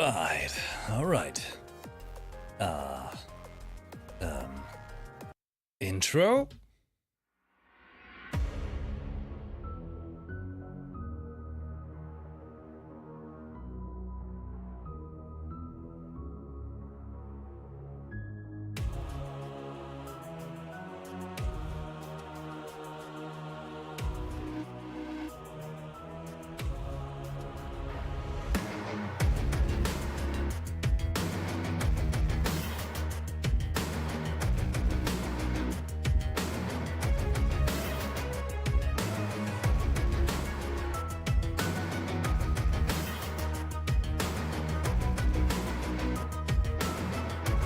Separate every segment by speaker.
Speaker 1: All right. Intro?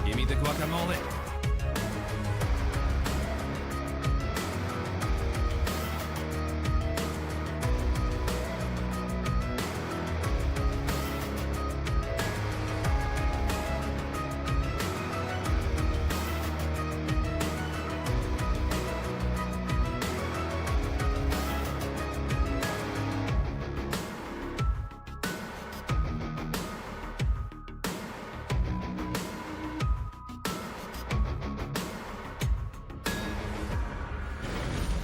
Speaker 1: Give me the guacamole.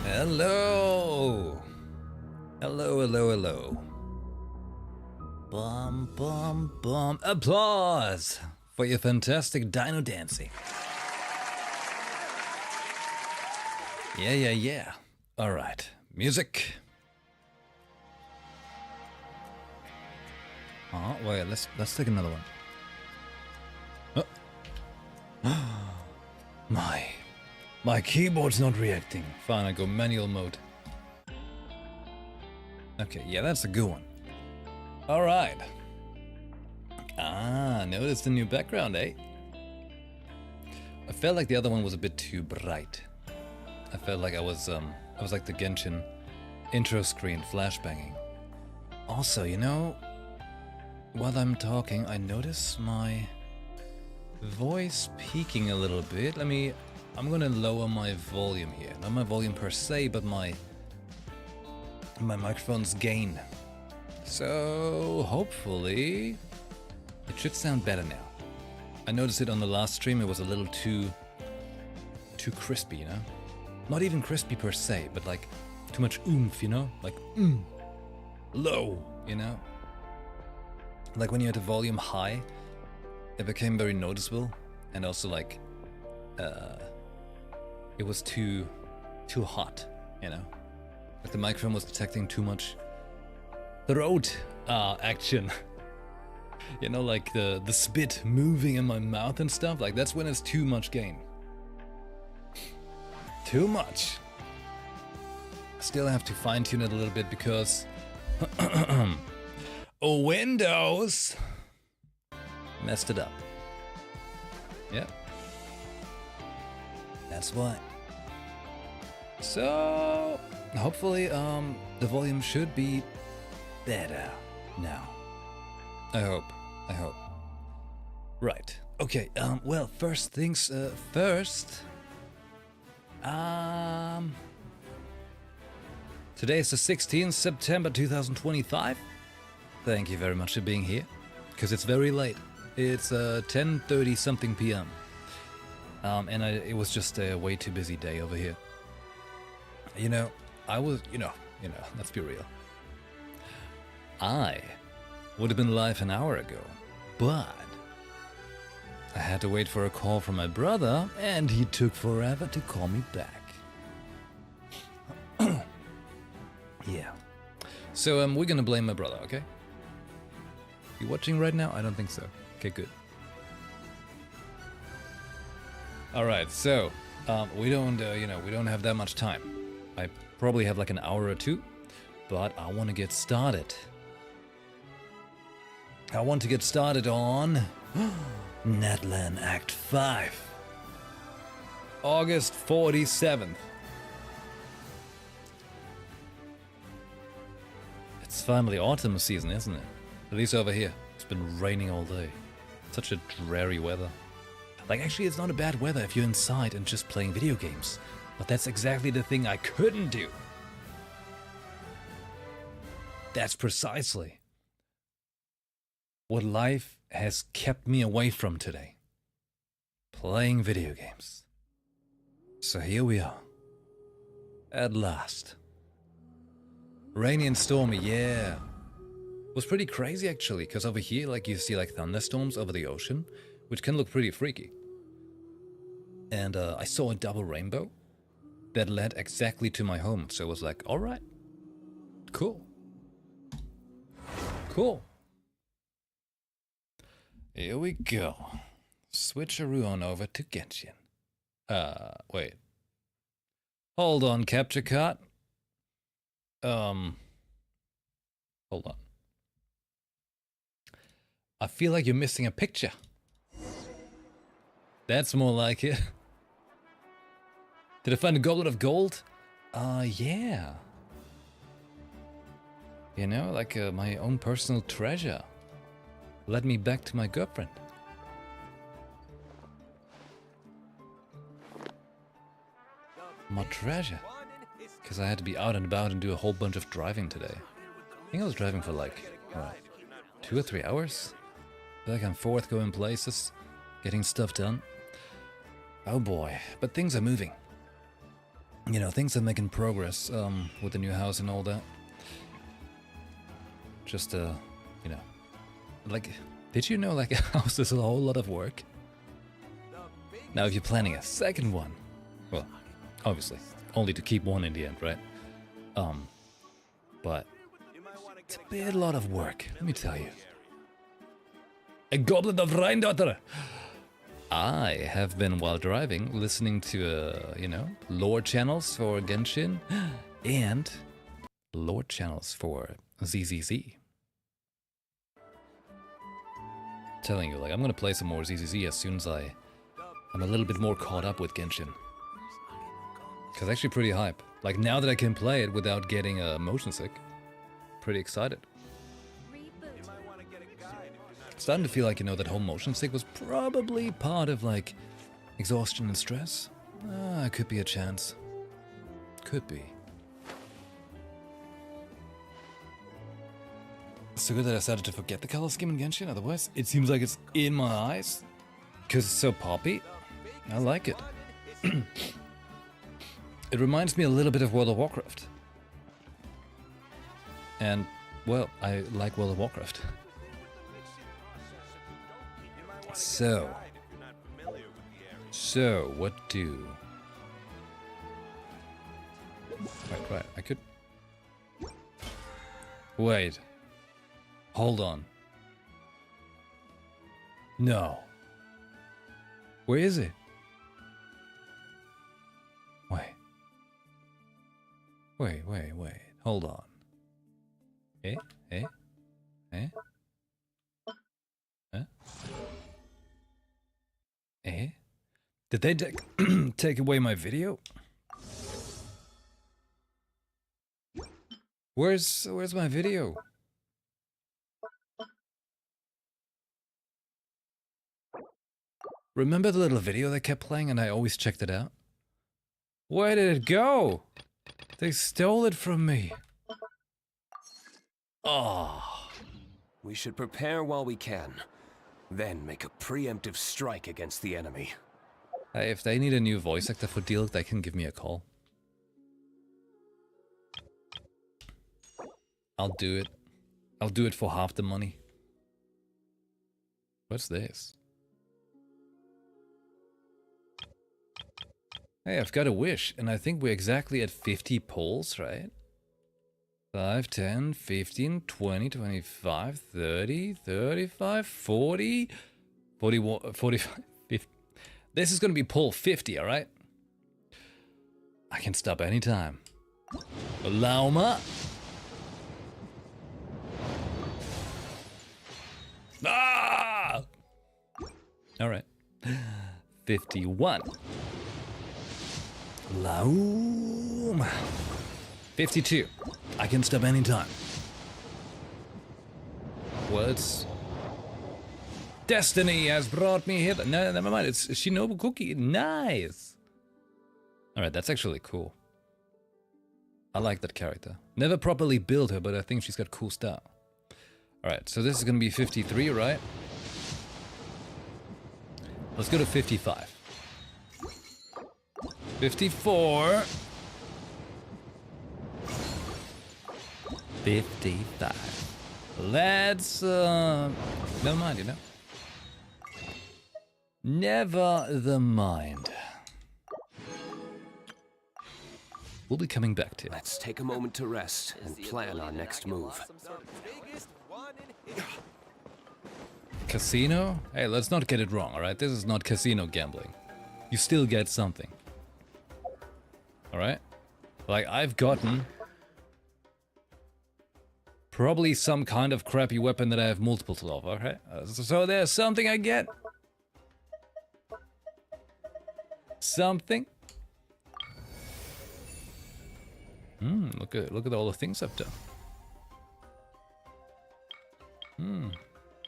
Speaker 1: Hello! Hello. Bum. Applause for your fantastic dino dancing. Yeah. Alright, music. Oh, wait, let's take another one. Oh. My keyboard's not reacting. Fine, I go manual mode. Okay, yeah, that's a good one. Alright. Notice the new background, eh? I felt like the other one was a bit too bright. I felt like I was like the Genshin intro screen flashbanging. Also, you know, while I'm talking, I notice my voice peaking a little bit. I'm gonna lower my volume here. Not my volume per se, but my microphone's gain. So hopefully it should sound better now. I noticed it on the last stream, it was a little too crispy, you know? Not even crispy per se, but like too much oomph, you know? Like low, you know? Like when you had the volume high, it became very noticeable, and also like it was too hot, you know? Like the microphone was detecting too much throat action. You know, like the spit moving in my mouth and stuff. Like that's when it's too much gain. Too much. Still have to fine tune it a little bit because Windows messed it up. Yep. That's why. So hopefully the volume should be better now. I hope. Right. Okay, well, first things first. Today is the 16th September 2025. Thank you very much for being here, because it's very late. It's 10:30 something p.m. And it was just a way too busy day over here. You know, let's be real. I would have been live an hour ago, but I had to wait for a call from my brother, and he took forever to call me back. Yeah. So we're gonna blame my brother, okay? You watching right now? I don't think so. Okay, good. All right, so we don't have that much time. I probably have like an hour or two, but I want to get started. I want to get started on Natlan Act 5. August 47th. It's finally autumn season, isn't it? At least over here. It's been raining all day. Such a dreary weather. Like, actually, it's not a bad weather if you're inside and just playing video games. But that's exactly the thing I couldn't do. That's precisely what life has kept me away from today. Playing video games. So here we are. At last. Rainy and stormy, yeah. It was pretty crazy actually, because over here, like, you see like thunderstorms over the ocean, which can look pretty freaky. And I saw a double rainbow that led exactly to my home, so it was like, alright, cool. Cool. Here we go. Switcheroo on over to Genshin. Wait. Hold on, capture card. Hold on. I feel like you're missing a picture. That's more like it. Did I find a goblet of gold? Yeah. You know, like my own personal treasure. Led me back to my girlfriend. My treasure. Because I had to be out and about and do a whole bunch of driving today. I think I was driving for like, what, 2 or 3 hours? Back and forth, going places, getting stuff done. Oh boy, but things are moving. You know, things are making progress with the new house and all that. Just, you know, like, did you know like a house is a whole lot of work? Now if you're planning a second one, well, obviously, only to keep one in the end, right? But it's a bit lot of work, let me tell you. A goblet of Rheindotter! I have been, while driving, listening to, you know, lore channels for Genshin and lore channels for ZZZ. Telling you, like, I'm gonna play some more ZZZ as soon as I'm a little bit more caught up with Genshin. Cause actually pretty hype. Like, now that I can play it without getting motion sick, pretty excited. Starting to feel like, you know, that whole motion sick was probably part of, like, exhaustion and stress. Could be a chance. Could be. So good that I started to forget the color scheme in Genshin, otherwise it seems like it's in my eyes. Because it's so poppy. I like it. It reminds me a little bit of World of Warcraft. And, well, I like World of Warcraft. So, what do? Right, I could... Wait. Hold on. No. Where is it? Wait. Hold on. Eh? Huh? Eh? Did they take away my video? Where's my video? Remember the little video that kept playing and I always checked it out? Where did it go? They stole it from me. Oh.
Speaker 2: We should prepare while we can, then make a preemptive strike against the enemy.
Speaker 1: Hey, if they need a new voice actor for Deal, they can give me a call. I'll do it. I'll do it for half the money. What's this? Hey, I've got a wish, and I think we're exactly at 50 polls, right? 5, 10, 15, 20, 25, 30, 35, 40, 41, 45, 50. This is gonna be poll 50, alright? I can stop anytime. Lauma! Ah! Alright. 51. Lauma. 52. I can stop anytime. Well, it's... Destiny has brought me here. No, never mind. It's Shinobu Cookie. Nice. Alright, that's actually cool. I like that character. Never properly built her, but I think she's got cool style. Alright, so this is gonna be 53, right? Let's go to 55. 54. 55. Let's, never mind, you know. Never the mind. We'll be coming back to it.
Speaker 2: Let's take a moment to rest and plan our next move.
Speaker 1: Casino? Hey, let's not get it wrong, alright? This is not casino gambling. You still get something. Alright? Like, I've gotten probably some kind of crappy weapon that I have multiples of, okay? So there's something I get. Something. Look at all the things I've done.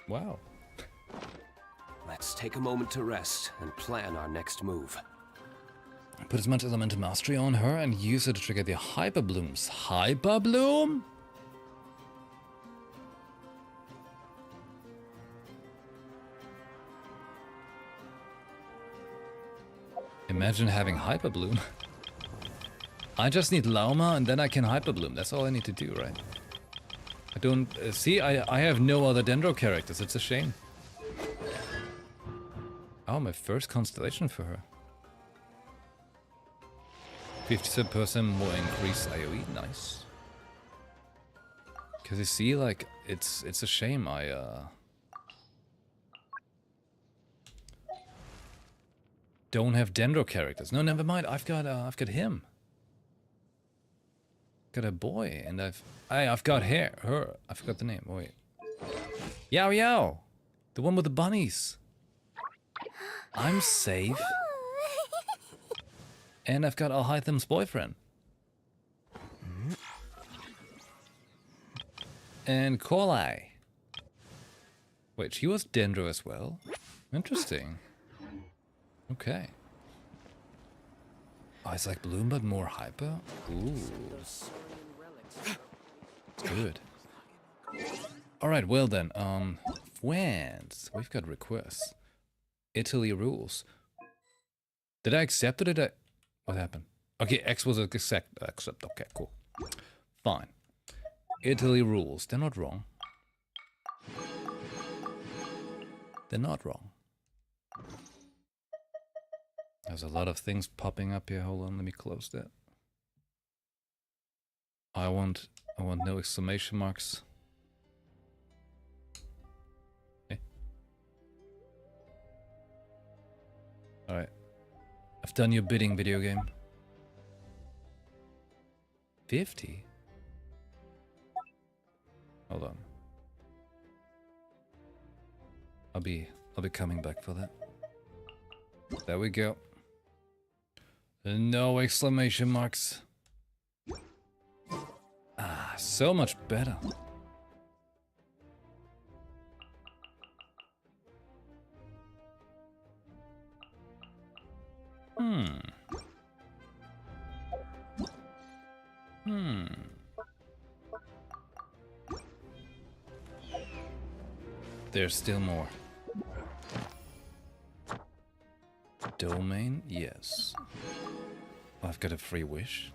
Speaker 1: Wow.
Speaker 2: Let's take a moment to rest and plan our next move.
Speaker 1: Put as much elemental mastery on her and use it to trigger the hyper blooms. Hyper bloom? Imagine having hyper bloom. I just need Lauma and then I can hyper bloom. That's all I need to do, right? I don't see. I have no other Dendro characters. It's a shame. Oh, my first constellation for her. 57% more increased AoE. Nice. Because you see, like, it's a shame I don't have Dendro characters. No, never mind. I've got him. Got a boy, and I've got her. I forgot the name. Wait. Yow Yow, the one with the bunnies. I'm safe. And I've got Alhaitham's boyfriend. And Kolai. Wait, she was Dendro as well? Interesting. Okay. Oh, it's like Bloom but more hyper? Ooh. It's good. Alright, well then, France. We've got requests. Italy rules. Did I accept or did I... What happened? Okay, X was accept. Okay, cool. Fine. Italy rules. They're not wrong. They're not wrong. There's a lot of things popping up here. Hold on, let me close that. I want no exclamation marks. Hey. Alright. I've done your bidding, video game. 50? Hold on. I'll be coming back for that. There we go. No exclamation marks. Ah, so much better. There's still more. Domain? Yes. I've got a free wish.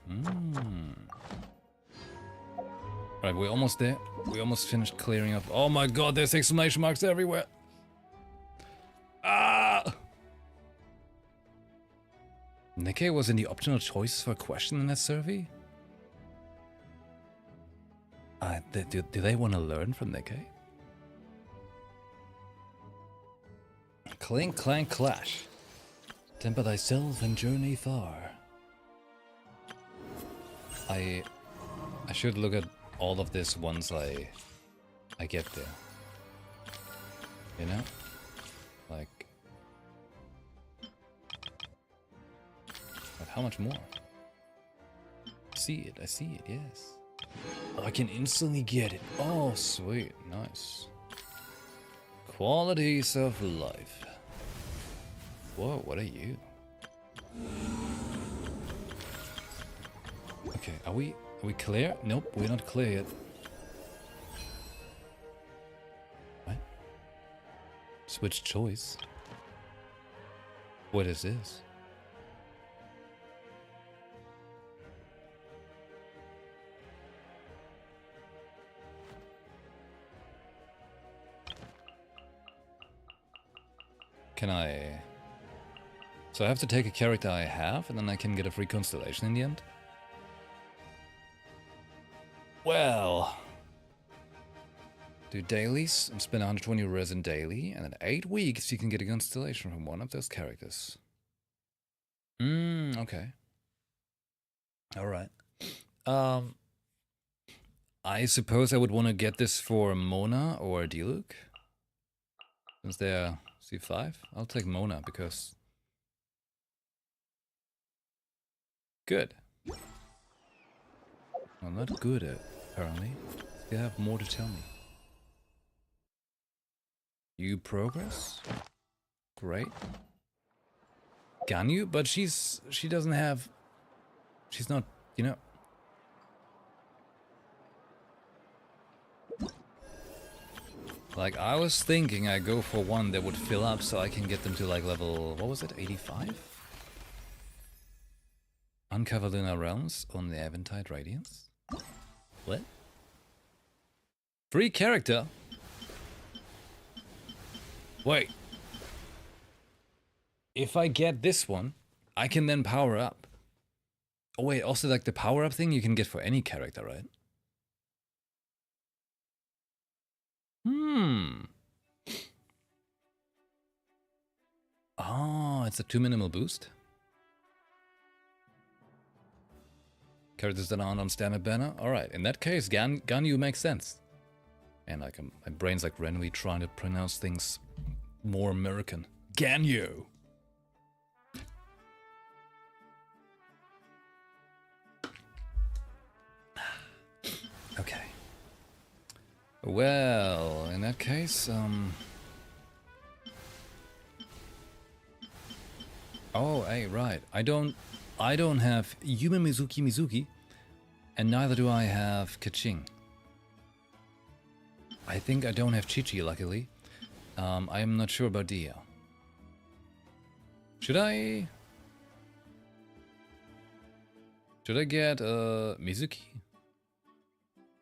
Speaker 1: Right, we're almost there. We almost finished clearing up. Oh my god, there's exclamation marks everywhere. Ah! Nikkei was in the optional choice for a question in that survey? Do they want to learn from Nikkei? Clink, clank, clash. Temper thyself and journey far. I should look at all of this once I get there. You know? Like... But how much more? I see it, yes. I can instantly get it. Oh, sweet, nice. Qualities of life. Whoa, what are you? Okay, are we clear? Nope, we're not clear yet. What? Switch choice. What is this? Can I... So I have to take a character I have, and then I can get a free constellation in the end? Well... Do dailies and spend 120 resin daily, and in 8 weeks you can get a constellation from one of those characters. Okay. Alright. I suppose I would want to get this for Mona or Diluc. Since they're C5. I'll take Mona because... Good. Well, not good, apparently. You have more to tell me. You progress? Great. Ganyu? But she doesn't have... She's not, you know... Like, I was thinking I go for one that would fill up so I can get them to like level... What was it? 85? Uncover Lunar Realms on the Eventide Radiance? What? Free character? Wait. If I get this one, I can then power up. Oh wait, also like the power up thing you can get for any character, right? Oh, it's a 2 minimal boost. Characters that aren't on standard banner? Alright, in that case, Ganyu makes sense. And like my brain's like randomly trying to pronounce things more American. Ganyu! Okay. Well, in that case, Oh, hey, right. I don't have Yume Mizuki, and neither do I have Kaching. I think I don't have Chi-Chi, luckily. I am not sure about Dia. Should I get Mizuki?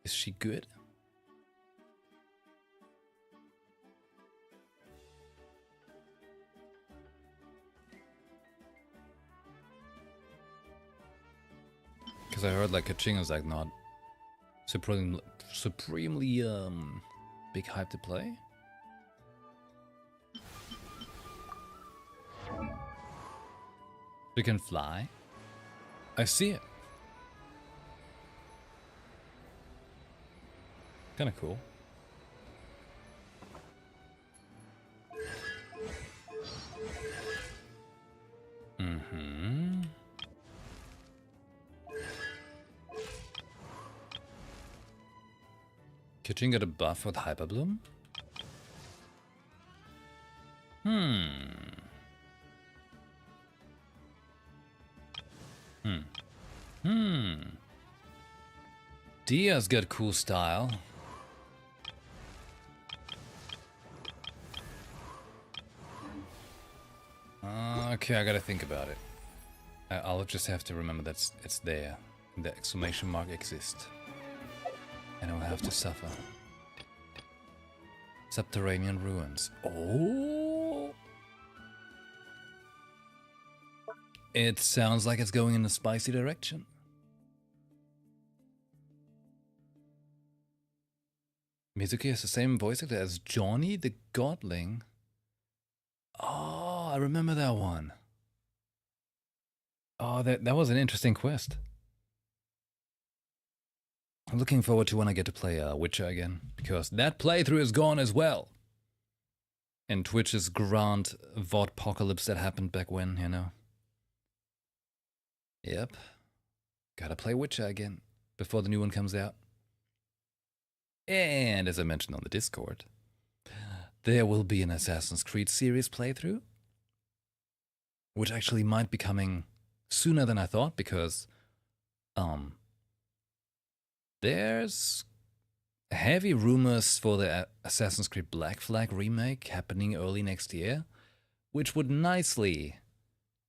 Speaker 1: Is she good? Because I heard like Kaching is like not supremely big hype to play. She can fly. I see it. Kind of cool. Mm-hmm. Kitchen got a buff with Hyper Bloom? Dia's got cool style. Okay, I gotta think about it. I'll just have to remember that it's there. The exclamation mark exists. And I'll have to suffer. Subterranean ruins. Oh! It sounds like it's going in a spicy direction. Mizuki has the same voice actor as Johnny the Godling. Oh, I remember that one. Oh, that was an interesting quest. I'm looking forward to when I get to play Witcher again, because that playthrough is gone as well. And Twitch's grand VODpocalypse that happened back when, you know. Yep. Gotta play Witcher again, before the new one comes out. And as I mentioned on the Discord, there will be an Assassin's Creed series playthrough, which actually might be coming sooner than I thought, because there's heavy rumors for the Assassin's Creed Black Flag remake happening early next year, which would nicely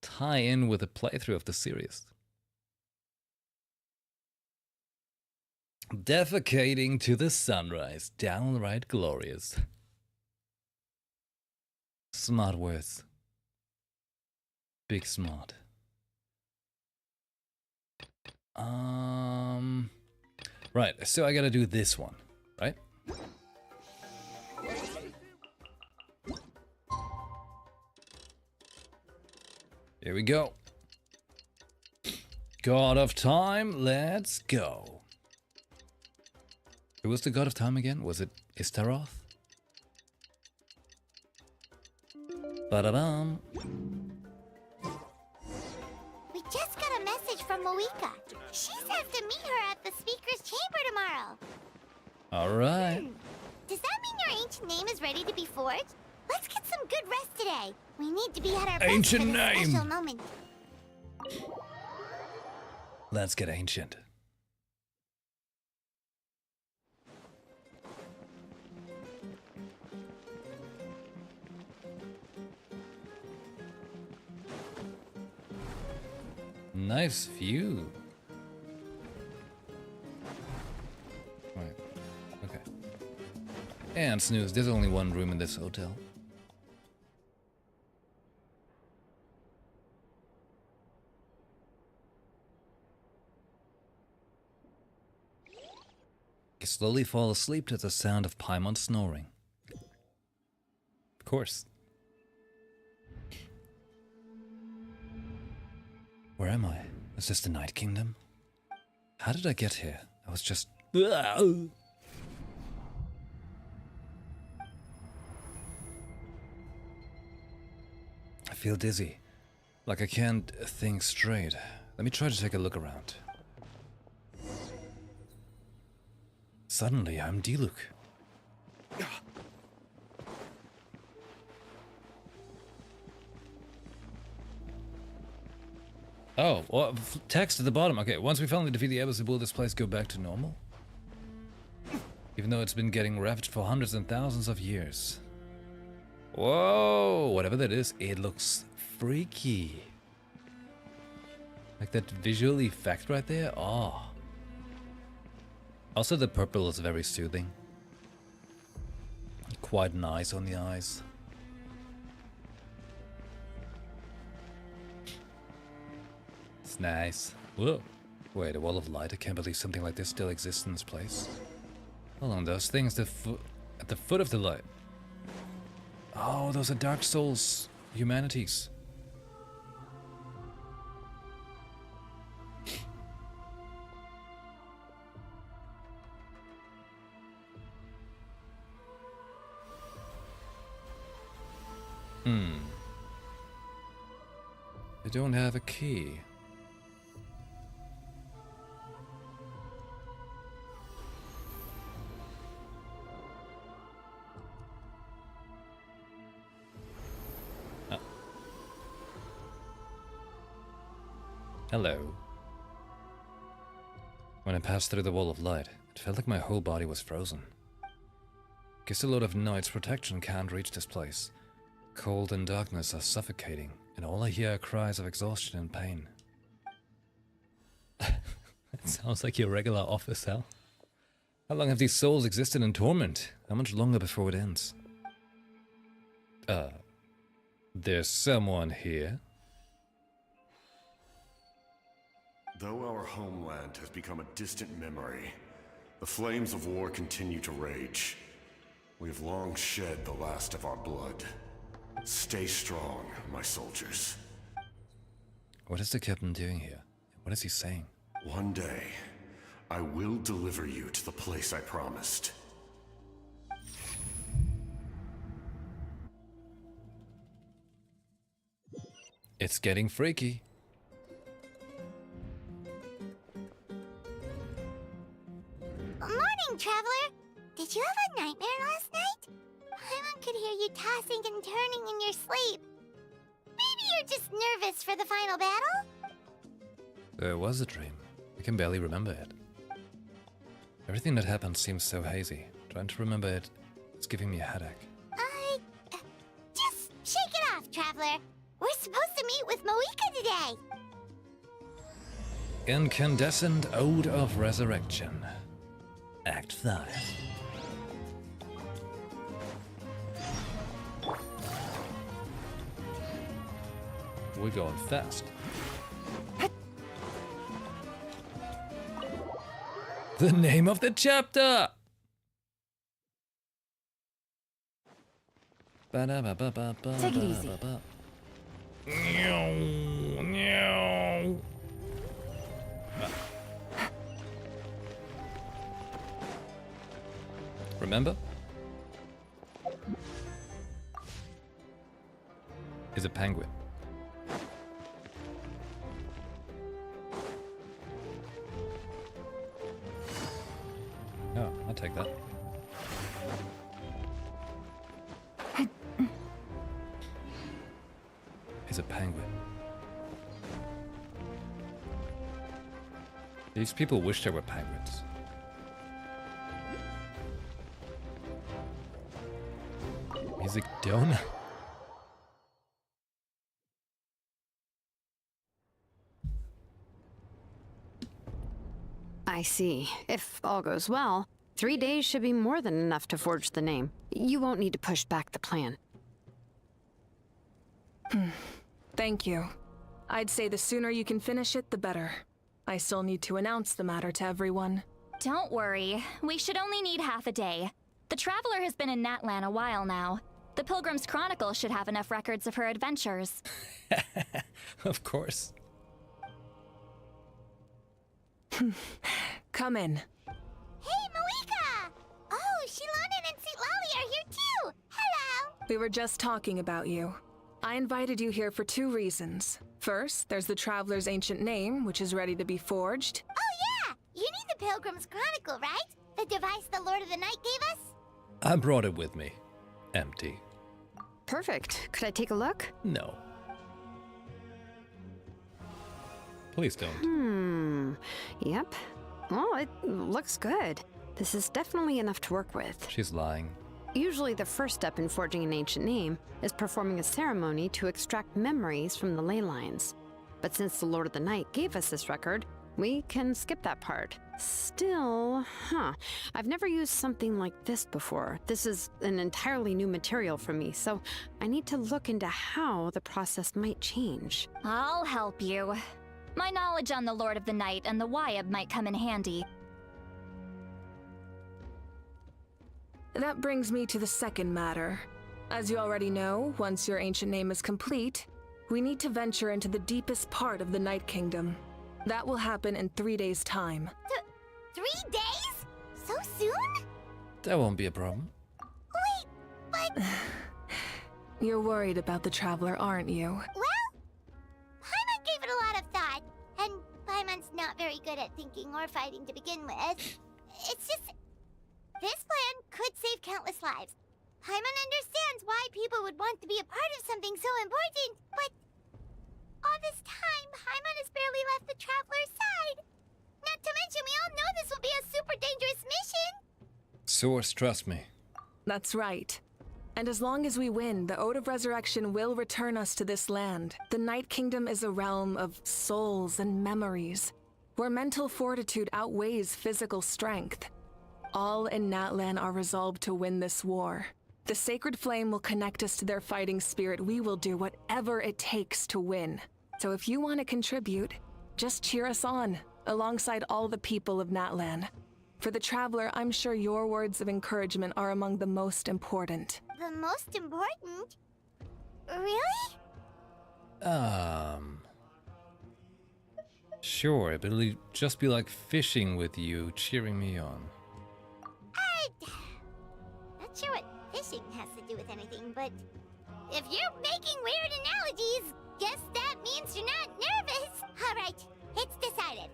Speaker 1: tie in with a playthrough of the series. Defecating to the sunrise, downright glorious. Smart words. Big smart. Right, so I gotta do this one, right? Here we go. God of Time, let's go. Who was the God of Time again? Was it Istaroth? Ba-da-bum.
Speaker 3: We just got a message from Moika. She says to meet her at the Speaker's Chamber tomorrow.
Speaker 1: Alright.
Speaker 3: Does that mean your ancient name is ready to be forged? Let's get some good rest today. We need to be at our best
Speaker 1: Ancient
Speaker 3: for this
Speaker 1: name.
Speaker 3: special moment.
Speaker 1: Let's get ancient. Nice view. Right. Okay. And snooze, there's only one room in this hotel. I slowly fall asleep to the sound of Paimon snoring. Of course. Where am I? Is this the Night Kingdom? How did I get here? I was just... I feel dizzy. Like I can't think straight. Let me try to take a look around. Suddenly, I'm Diluc. Oh, well, text at the bottom. Okay, once we finally defeat the Abyss, will this place go back to normal? Even though it's been getting ravaged for hundreds and thousands of years. Whoa, whatever that is, it looks freaky. Like that visual effect right there. Oh. Also, the purple is very soothing. Quite nice on the eyes. It's nice. Whoa. Wait, a wall of light? I can't believe something like this still exists in this place. Hold on, those things at the foot of the light. Oh, those are Dark Souls humanities. I don't have a key. Hello. When I passed through the wall of light, it felt like my whole body was frozen. Guess a lot of Knight's protection can't reach this place. Cold and darkness are suffocating, and all I hear are cries of exhaustion and pain. That sounds like your regular office, Hal. How long have these souls existed in torment? How much longer before it ends? There's someone here.
Speaker 4: Though our homeland has become a distant memory, the flames of war continue to rage. We have long shed the last of our blood. Stay strong, my soldiers.
Speaker 1: What is the captain doing here? What is he saying?
Speaker 4: One day, I will deliver you to the place I promised.
Speaker 1: It's getting freaky.
Speaker 3: Morning, traveler. Did you have a nightmare last night? Paimon could hear you tossing and turning in your sleep. Maybe you're just nervous for the final battle?
Speaker 1: There was a dream. I can barely remember it. Everything that happened seems so hazy. Trying to remember it is giving me a headache.
Speaker 3: Just shake it off, traveler. We're supposed to meet with Moika today.
Speaker 1: Incandescent Ode of Resurrection. Act 5. We're going fast. The name of the chapter!
Speaker 5: Take it easy.
Speaker 1: Remember? Is a penguin. Oh, I'll take that. Is a penguin. These people wish there were penguins. Music donut.
Speaker 5: I see. If all goes well, 3 days should be more than enough to forge the name. You won't need to push back the plan.
Speaker 6: Thank you. I'd say the sooner you can finish it, the better. I still need to announce the matter to everyone.
Speaker 7: Don't worry. We should only need half a day. The Traveler has been in Natlan a while now. The Pilgrim's Chronicle should have enough records of her adventures.
Speaker 1: Of course.
Speaker 6: Come in.
Speaker 3: Hey, Moika! Oh, Shilonen and St. Lolly are here too! Hello!
Speaker 6: We were just talking about you. I invited you here for 2 reasons. First, there's the Traveler's ancient name, which is ready to be forged.
Speaker 3: Oh yeah! You need the Pilgrim's Chronicle, right? The device the Lord of the Night gave us?
Speaker 1: I brought it with me. Empty.
Speaker 5: Perfect. Could I take a look?
Speaker 1: No. Please don't.
Speaker 5: Yep. Well, it looks good. This is definitely enough to work with.
Speaker 1: She's lying.
Speaker 5: Usually the first step in forging an ancient name is performing a ceremony to extract memories from the ley lines. But since the Lord of the Night gave us this record, we can skip that part. Still, I've never used something like this before. This is an entirely new material for me, so I need to look into how the process might change.
Speaker 7: I'll help you. My knowledge on the Lord of the Night and the Wyab might come in handy.
Speaker 6: That brings me to the second matter. As you already know, once your ancient name is complete, we need to venture into the deepest part of the Night Kingdom. That will happen in 3 days' time.
Speaker 3: 3 days? So soon?
Speaker 1: That won't be a problem.
Speaker 3: Wait, but...
Speaker 6: You're worried about the Traveler, aren't you?
Speaker 3: Well, Paimon gave it a lot of thought, and Paimon's not very good at thinking or fighting to begin with. It's just... this plan could save countless lives. Paimon understands why people would want to be a part of something so important, but... all this time, Paimon has barely left the Traveler's side. Not to mention, we all know this will be a super dangerous mission.
Speaker 1: Source, trust me.
Speaker 6: That's right. And as long as we win, the Ode of Resurrection will return us to this land. The Night Kingdom is a realm of souls and memories, where mental fortitude outweighs physical strength. All in Natlan are resolved to win this war. The sacred flame will connect us to their fighting spirit. We will do whatever it takes to win. So if you want to contribute, just cheer us on, alongside all the people of Natlan. For the Traveler, I'm sure your words of encouragement are among the most important.
Speaker 3: The most important? Really?
Speaker 1: Sure, but it'll just be like fishing with you, cheering me on.
Speaker 3: Not sure what fishing has to do with anything, but if you're making weird analogies, guess that means you're not nervous. All right, it's decided.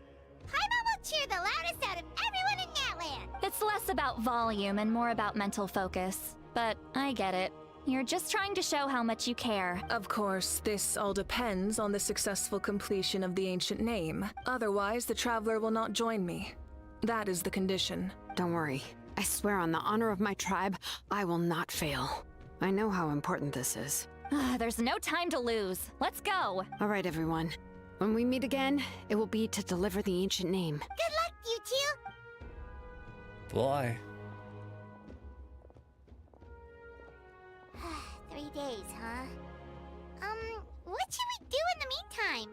Speaker 3: Paimon will cheer the loudest out of everyone in Natlan.
Speaker 7: It's less about volume and more about mental focus. But I get it. You're just trying to show how much you care.
Speaker 6: Of course, this all depends on the successful completion of the ancient name. Otherwise, the Traveler will not join me. That is the condition.
Speaker 5: Don't worry. I swear on the honor of my tribe, I will not fail. I know how important this is.
Speaker 7: There's no time to lose. Let's go.
Speaker 5: All right, everyone. When we meet again, it will be to deliver the ancient name.
Speaker 3: Good luck, you two.
Speaker 1: Fly.
Speaker 3: 3 days, huh? What should we do in the meantime?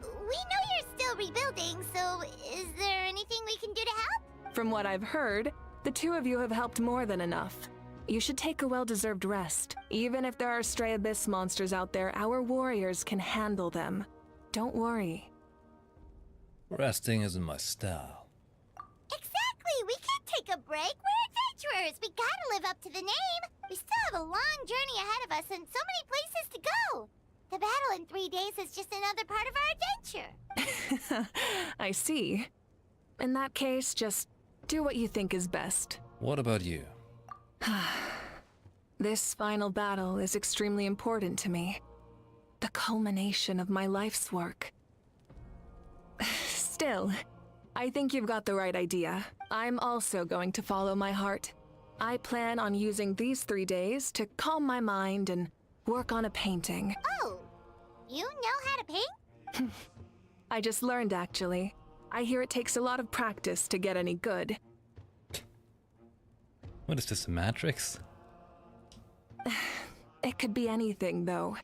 Speaker 3: We know you're still rebuilding, so is there anything we can do to help?
Speaker 6: From what I've heard, the two of you have helped more than enough. You should take a well-deserved rest. Even if there are stray abyss monsters out there, our warriors can handle them. Don't worry.
Speaker 1: Resting isn't my style.
Speaker 3: Exactly! We can't take a break. We're adventurers. We gotta live up to the name. We still have a long journey ahead of us and so many places to go. The battle in 3 days is just another part of our adventure.
Speaker 6: I see. In that case, just do what you think is best.
Speaker 1: What about you?
Speaker 6: This final battle is extremely important to me. The culmination of my life's work. Still, I think you've got the right idea. I'm also going to follow my heart. I plan on using these 3 days to calm my mind and work on a painting.
Speaker 3: Oh, you know how to paint?
Speaker 6: I just learned, actually. I hear it takes a lot of practice to get any good.
Speaker 1: What is this, a Matrix?
Speaker 6: It could be anything, though.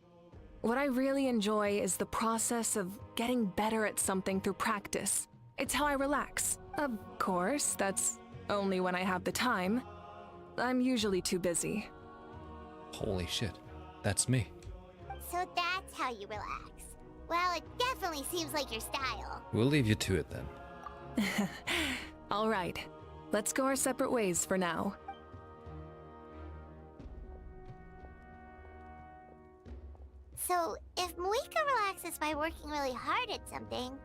Speaker 6: What I really enjoy is the process of getting better at something through practice. It's how I relax. Of course, that's only when I have the time. I'm usually too busy.
Speaker 1: Holy shit, that's me.
Speaker 3: So that's how you relax. Well, it definitely seems like your style.
Speaker 1: We'll leave you to it then.
Speaker 6: All right, let's go our separate ways for now.
Speaker 3: So, if Moika relaxes by working really hard at something,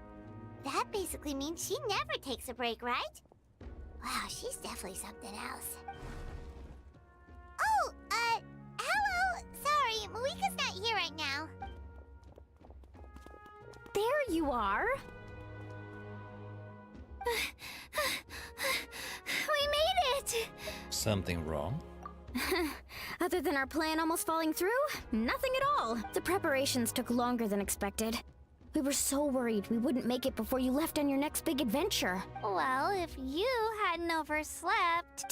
Speaker 3: that basically means she never takes a break, right? Wow, she's definitely something else. Oh, hello! Sorry, Moika's not here right now.
Speaker 7: There you are.
Speaker 3: We made it!
Speaker 1: Something wrong?
Speaker 8: Other than our plan almost falling through, nothing at all. The preparations took longer than expected. We were so worried we wouldn't make it before you left on your next big adventure.
Speaker 3: Well, if you hadn't overslept...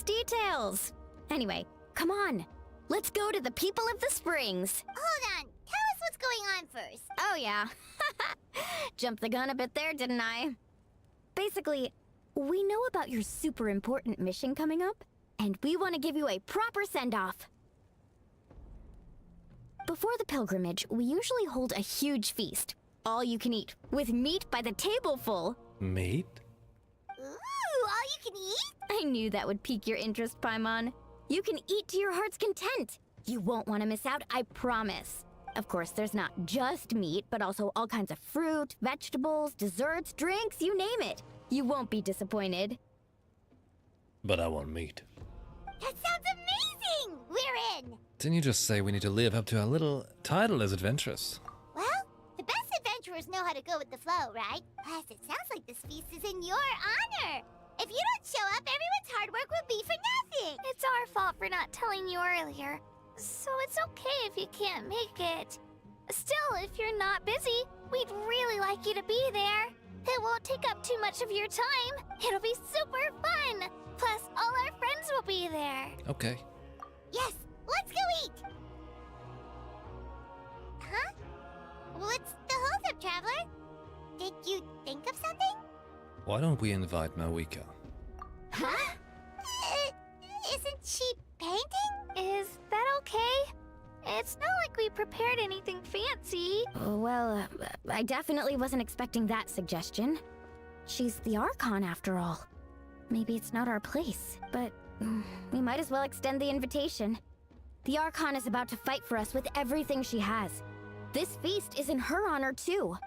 Speaker 8: Details! Anyway, come on. Let's go to the people of the springs.
Speaker 3: Hold on, tell us what's going on first.
Speaker 8: Oh yeah. Jumped the gun a bit there, didn't I? Basically, we know about your super important mission coming up, and we want to give you a proper send-off. Before the pilgrimage, we usually hold a huge feast. All you can eat, with meat by the tableful.
Speaker 1: Meat?
Speaker 3: Ooh, all you can eat?
Speaker 8: I knew that would pique your interest, Paimon. You can eat to your heart's content. You won't want to miss out, I promise. Of course, there's not just meat, but also all kinds of fruit, vegetables, desserts, drinks, you name it. You won't be disappointed.
Speaker 1: But I want meat.
Speaker 3: That sounds amazing! We're in!
Speaker 1: Didn't you just say we need to live up to our little title as adventurous?
Speaker 3: Well, the best adventurers know how to go with the flow, right? Plus, it sounds like this feast is in your honor. If you don't show up, everyone's hard work will be for nothing.
Speaker 9: It's our fault for not telling you earlier, so it's okay if you can't make it. Still, if you're not busy, we'd really like you to be there. It won't take up too much of your time. It'll be super fun. Plus, all our friends will be there.
Speaker 1: Okay.
Speaker 3: Yes, let's go eat! Huh? What's the holdup, Traveler? Did you think of something?
Speaker 1: Why don't we invite Moika?
Speaker 3: Huh? Isn't she painting?
Speaker 9: Is that okay? It's not like we prepared anything fancy.
Speaker 8: Well, I definitely wasn't expecting that suggestion. She's the Archon, after all. Maybe it's not our place, but we might as well extend the invitation. The Archon is about to fight for us with everything she has. This feast is in her honor, too.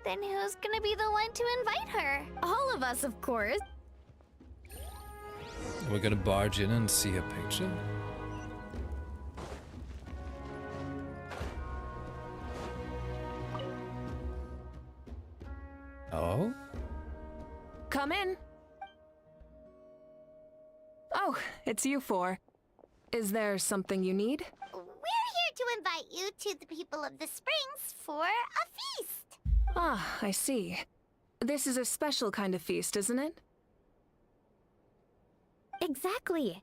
Speaker 9: Then who's gonna be the one to invite her?
Speaker 8: All of us, of course.
Speaker 1: We're gonna barge in and see her picture? Oh?
Speaker 6: Come in. Oh, it's you four. Is there something you need?
Speaker 3: We're here to invite you to the people of the Springs for a feast.
Speaker 6: Ah, I see. This is a special kind of feast, isn't it?
Speaker 8: Exactly.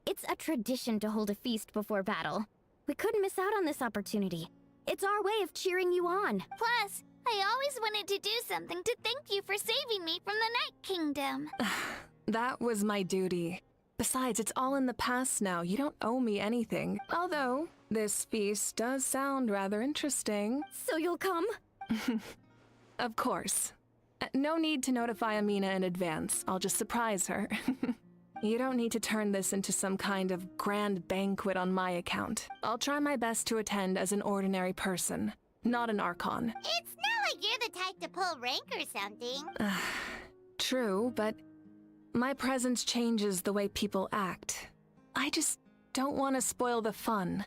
Speaker 8: It's a tradition to hold a feast before battle. We couldn't miss out on this opportunity. It's our way of cheering you on.
Speaker 9: Plus, I always wanted to do something to thank you for saving me from the Night Kingdom.
Speaker 6: That was my duty. Besides, it's all in the past now. You don't owe me anything. Although, this feast does sound rather interesting.
Speaker 8: So you'll come?
Speaker 6: Of course. No need to notify Amina in advance. I'll just surprise her. You don't need to turn this into some kind of grand banquet on my account. I'll try my best to attend as an ordinary person, not an Archon.
Speaker 3: It's not like you're the type to pull rank or something.
Speaker 6: True, but my presence changes the way people act. I just don't want to spoil the fun.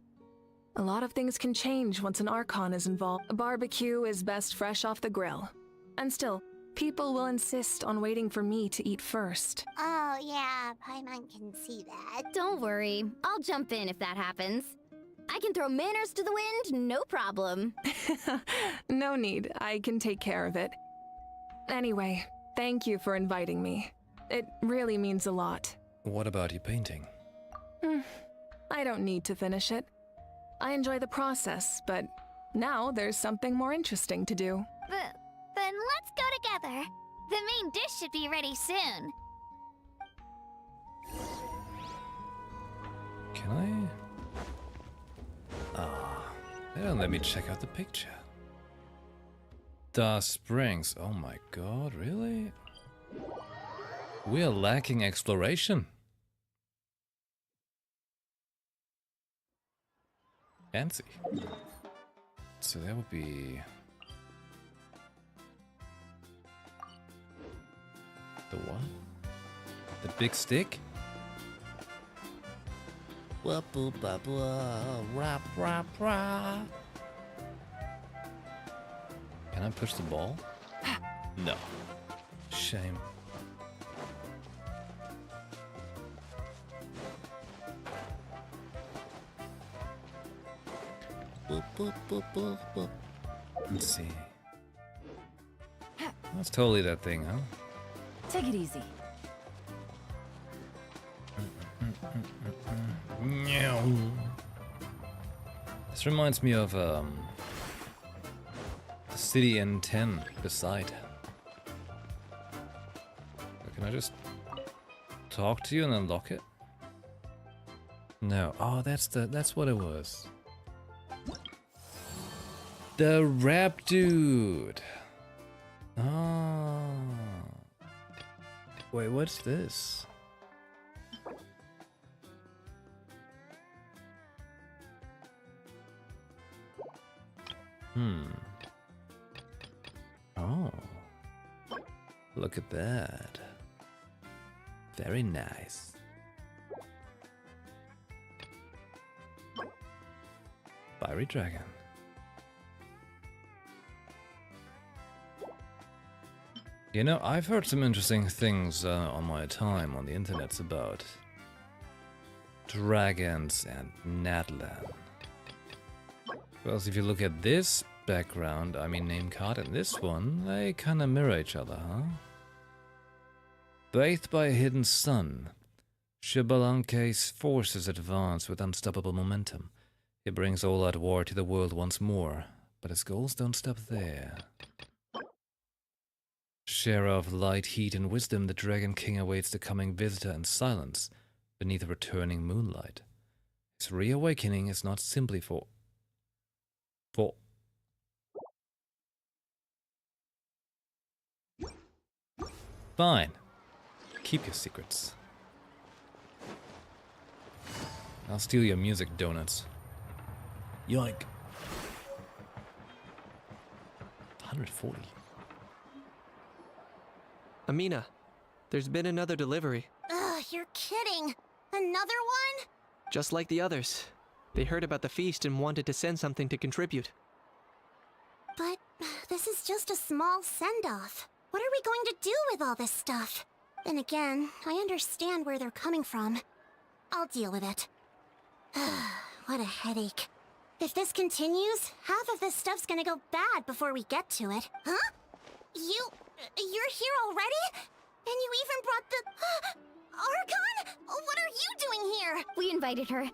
Speaker 6: A lot of things can change once an Archon is involved. A barbecue is best fresh off the grill. And still, people will insist on waiting for me to eat first.
Speaker 3: Oh, yeah, Paimon can see that.
Speaker 8: Don't worry. I'll jump in if that happens. I can throw manners to the wind, no problem.
Speaker 6: No need. I can take care of it. Anyway, thank you for inviting me. It really means a lot.
Speaker 1: What about your painting?
Speaker 6: I don't need to finish it. I enjoy the process, but now there's something more interesting to do.
Speaker 9: Then let's go together. The main dish should be ready soon.
Speaker 1: Can I? They don't let me check out the picture. The Springs. Oh my god, really? We're lacking exploration. Fancy. So that would be... the what? The big stick? Can I push the ball? No. Shame. Let's see. That's totally that thing, huh?
Speaker 10: Take it easy.
Speaker 1: This reminds me of the city in 10 beside. Can I just talk to you and unlock it? No. Oh, that's what it was. The rap dude. Oh. Wait, what's this? Oh. Look at that. Very nice. Fiery dragon. You know, I've heard some interesting things on my time on the internets about dragons and Natlan. Well, if you look at this background, I mean name card, and this one, they kinda mirror each other, huh? Bathed by a hidden sun, Xbalanque's forces advance with unstoppable momentum. He brings all-out war to the world once more, but his goals don't stop there. Share of light, heat, and wisdom, the Dragon King awaits the coming visitor in silence beneath the returning moonlight. His reawakening is not simply for... Fine. Keep your secrets. I'll steal your music, donuts. Yoink. 140.
Speaker 11: Amina, there's been another delivery.
Speaker 3: Ugh, you're kidding. Another one?
Speaker 11: Just like the others. They heard about the feast and wanted to send something to contribute.
Speaker 3: But this is just a small send-off. What are we going to do with all this stuff? Then again, I understand where they're coming from. I'll deal with it. What a headache. If this continues, half of this stuff's gonna go bad before we get to it. Huh? You're here already? And you even brought the... Archon? What are you doing here?
Speaker 8: We invited her.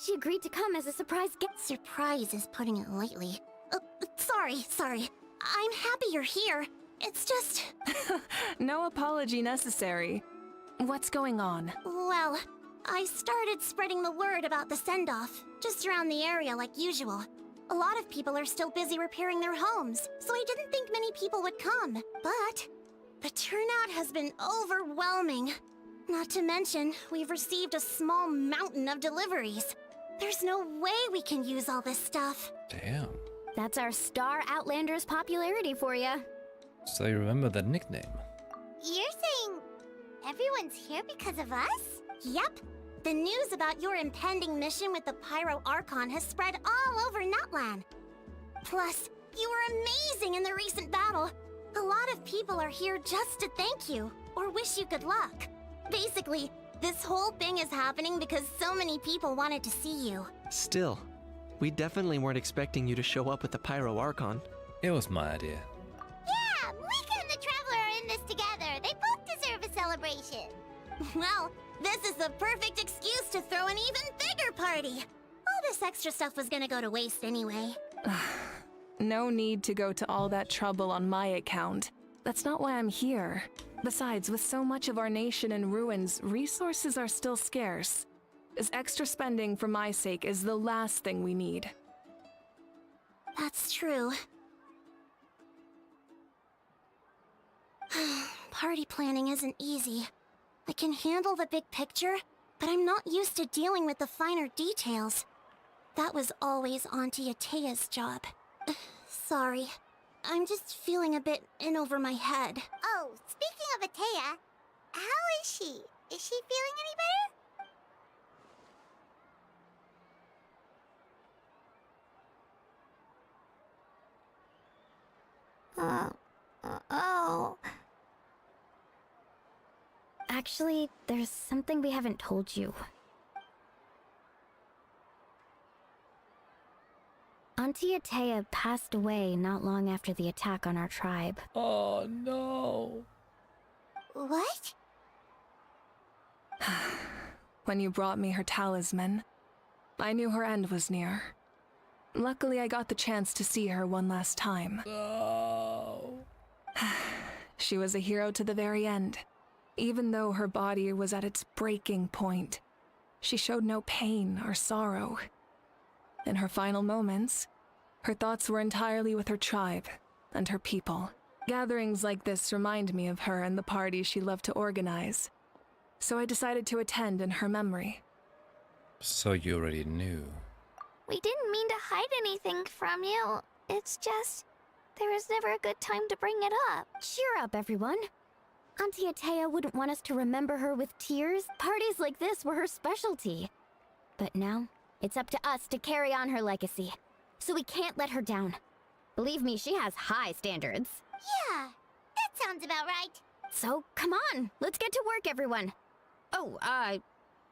Speaker 8: She agreed to come as a surprise guest.
Speaker 3: Surprise is putting it lightly. Sorry. I'm happy you're here. It's just...
Speaker 6: No apology necessary. What's going on?
Speaker 3: Well, I started spreading the word about the send-off, just around the area like usual. A lot of people are still busy repairing their homes, so I didn't think many people would come. But the turnout has been overwhelming. Not to mention, we've received a small mountain of deliveries. There's no way we can use all this stuff.
Speaker 1: Damn.
Speaker 8: That's our Star Outlander's popularity for you.
Speaker 1: So you remember that nickname?
Speaker 3: You're saying everyone's here because of us? Yep. The news about your impending mission with the Pyro Archon has spread all over Natlan. Plus, you were amazing in the recent battle. A lot of people are here just to thank you, or wish you good luck. Basically, this whole thing is happening because so many people wanted to see you.
Speaker 11: Still, we definitely weren't expecting you to show up with the Pyro Archon.
Speaker 1: It was my idea.
Speaker 3: Yeah, Mika and the Traveler are in this together. They both deserve a celebration. Well, this is the perfect excuse to throw an even bigger party. All this extra stuff was gonna go to waste anyway.
Speaker 6: No need to go to all that trouble on my account. That's not why I'm here. Besides, with so much of our nation in ruins, resources are still scarce. This extra spending for my sake is the last thing we need.
Speaker 3: That's true. Party planning isn't easy. I can handle the big picture, but I'm not used to dealing with the finer details. That was always Auntie Atea's job. Sorry. I'm just feeling a bit in over my head. Oh, speaking of Atea, how is she? Is she feeling any better? Oh.
Speaker 8: Actually, there's something we haven't told you. Auntie Atea passed away not long after the attack on our tribe.
Speaker 1: Oh no.
Speaker 3: What?
Speaker 6: When you brought me her talisman, I knew her end was near. Luckily, I got the chance to see her one last time.
Speaker 1: Oh.
Speaker 6: She was a hero to the very end. Even though her body was at its breaking point, she showed no pain or sorrow. In her final moments, her thoughts were entirely with her tribe and her people. Gatherings like this remind me of her and the parties she loved to organize. So I decided to attend in her memory.
Speaker 1: So you already knew.
Speaker 9: We didn't mean to hide anything from you. It's just, there was never a good time to bring it up.
Speaker 8: Cheer up, everyone. Auntie Atea wouldn't want us to remember her with tears. Parties like this were her specialty. But now, it's up to us to carry on her legacy. So we can't let her down. Believe me, she has high standards.
Speaker 3: Yeah, that sounds about right.
Speaker 8: So, come on, let's get to work, everyone. Oh,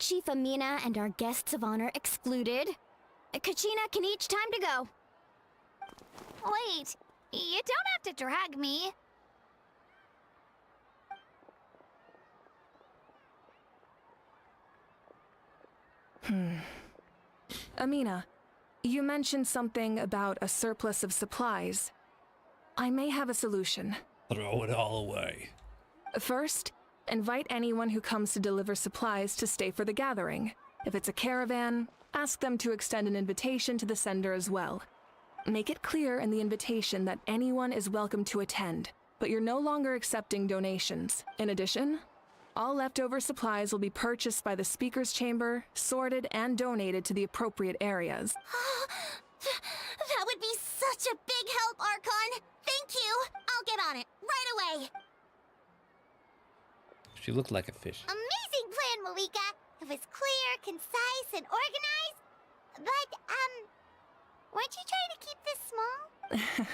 Speaker 8: Chief Amina and our guests of honor excluded. Kachina can each time to go.
Speaker 9: Wait, you don't have to drag me.
Speaker 6: Amina, you mentioned something about a surplus of supplies. I may have a solution.
Speaker 1: Throw it all away.
Speaker 6: First, invite anyone who comes to deliver supplies to stay for the gathering. If it's a caravan, ask them to extend an invitation to the sender as well. Make it clear in the invitation that anyone is welcome to attend, but you're no longer accepting donations. In addition, all leftover supplies will be purchased by the speaker's chamber, sorted, and donated to the appropriate areas.
Speaker 3: That would be such a big help, Archon! Thank you! I'll get on it, right away!
Speaker 1: She looked like a fish.
Speaker 3: Amazing plan, Malika! It was clear, concise, and organized. But, weren't you trying to keep this small?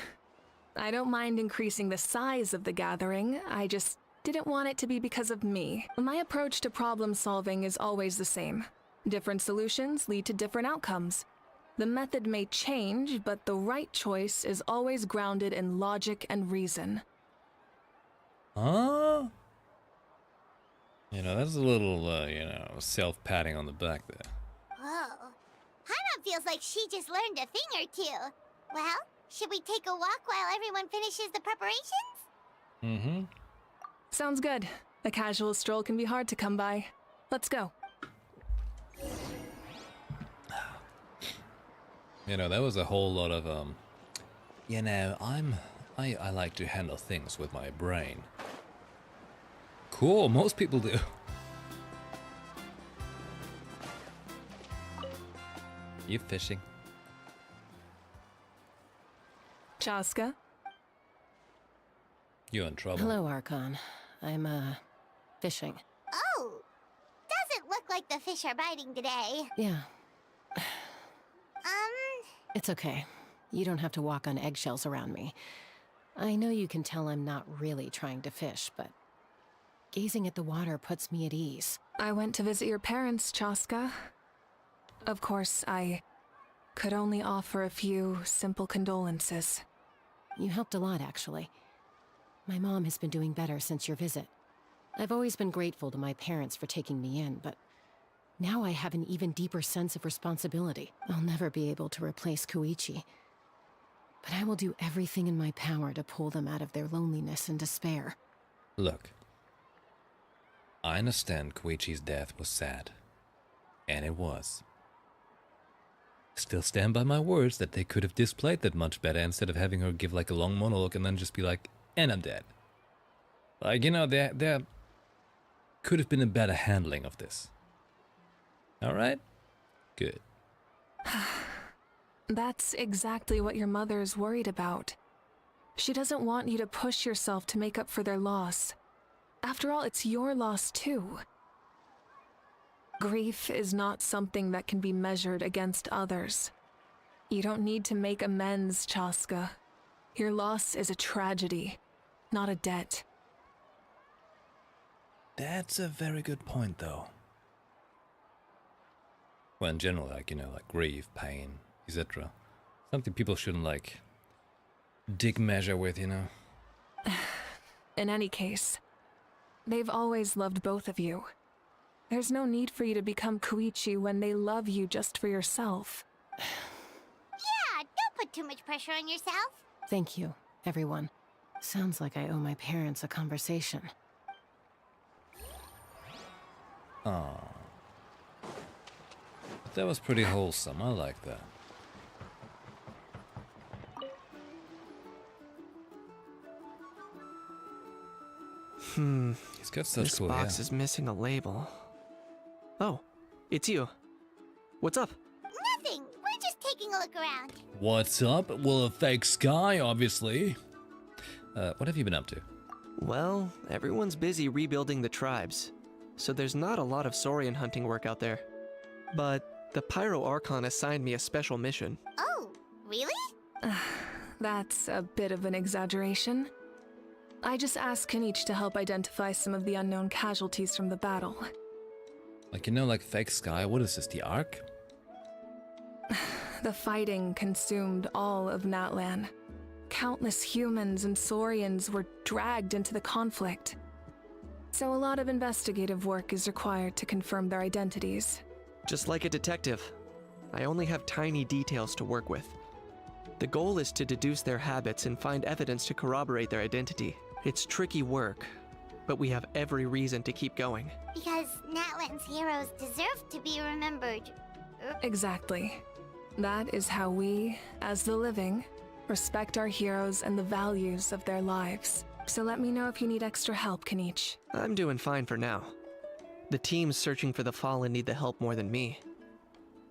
Speaker 6: I don't mind increasing the size of the gathering, I just didn't want it to be because of me. My approach to problem solving is always the same. Different solutions lead to different outcomes. The method may change, but the right choice is always grounded in logic and reason.
Speaker 1: Huh? You know, that's a little, self-patting on the back there.
Speaker 3: Whoa. Paimon feels like she just learned a thing or two. Well, should we take a walk while everyone finishes the preparations?
Speaker 1: Mm-hmm.
Speaker 6: Sounds good. A casual stroll can be hard to come by. Let's go.
Speaker 1: You know, that was a whole lot of, I like to handle things with my brain. Cool, most people do. You fishing?
Speaker 6: Chaska?
Speaker 1: You in trouble?
Speaker 10: Hello, Archon. I'm, fishing.
Speaker 3: Oh! Doesn't look like the fish are biting today.
Speaker 10: Yeah. It's okay. You don't have to walk on eggshells around me. I know you can tell I'm not really trying to fish, but gazing at the water puts me at ease.
Speaker 6: I went to visit your parents, Chaska. Of course, I could only offer a few simple condolences.
Speaker 10: You helped a lot, actually. My mom has been doing better since your visit. I've always been grateful to my parents for taking me in, but now I have an even deeper sense of responsibility. I'll never be able to replace Koichi, but I will do everything in my power to pull them out of their loneliness and despair.
Speaker 1: Look, I understand Koichi's death was sad, and it was. Still stand by my words that they could have displayed that much better instead of having her give like a long monologue and then just be like, and I'm dead. Like, you know, there could have been a better handling of this. Alright? Good.
Speaker 6: That's exactly what your mother is worried about. She doesn't want you to push yourself to make up for their loss. After all, it's your loss too. Grief is not something that can be measured against others. You don't need to make amends, Chaska. Your loss is a tragedy, not a debt.
Speaker 1: That's a very good point, though. Well, in general, like, you know, like grief, pain, etc. Something people shouldn't, like, dig measure with, you know?
Speaker 6: In any case, they've always loved both of you. There's no need for you to become Koichi when they love you just for yourself.
Speaker 3: Yeah, don't put too much pressure on yourself.
Speaker 10: Thank you, everyone. Sounds like I owe my parents a conversation.
Speaker 1: Aww. But that was pretty wholesome, I like that. He's got such
Speaker 11: This
Speaker 1: cool
Speaker 11: box
Speaker 1: hair.
Speaker 11: is missing a label. Oh, it's you. What's up?
Speaker 3: Nothing. We're just taking a look around.
Speaker 1: What's up? Well, a fake sky, obviously. What have you been up to?
Speaker 11: Well, everyone's busy rebuilding the tribes, so there's not a lot of saurian hunting work out there. But the Pyro Archon assigned me a special mission.
Speaker 3: Oh, really?
Speaker 6: That's a bit of an exaggeration. I just asked Kenichi to help identify some of the unknown casualties from the battle.
Speaker 1: Like, you know, like fake sky, what is this, the Ark?
Speaker 6: The fighting consumed all of Natlan. Countless humans and saurians were dragged into the conflict. So a lot of investigative work is required to confirm their identities.
Speaker 11: Just like a detective, I only have tiny details to work with. The goal is to deduce their habits and find evidence to corroborate their identity. It's tricky work, but we have every reason to keep going.
Speaker 3: Because Natlan's heroes deserve to be remembered.
Speaker 6: Exactly. That is how we, as the living, respect our heroes and the values of their lives. So let me know if you need extra help, Kenichi.
Speaker 11: I'm doing fine for now. The teams searching for the fallen need the help more than me.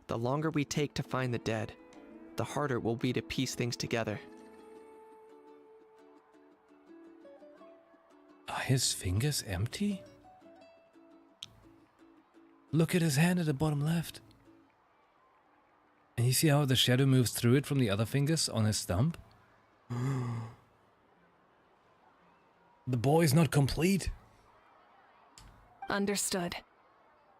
Speaker 11: The longer we take to find the dead, the harder it will be to piece things together.
Speaker 1: Are his fingers empty? Look at his hand at the bottom left. And you see how the shadow moves through it from the other fingers on his stump? The boy's not complete.
Speaker 6: Understood.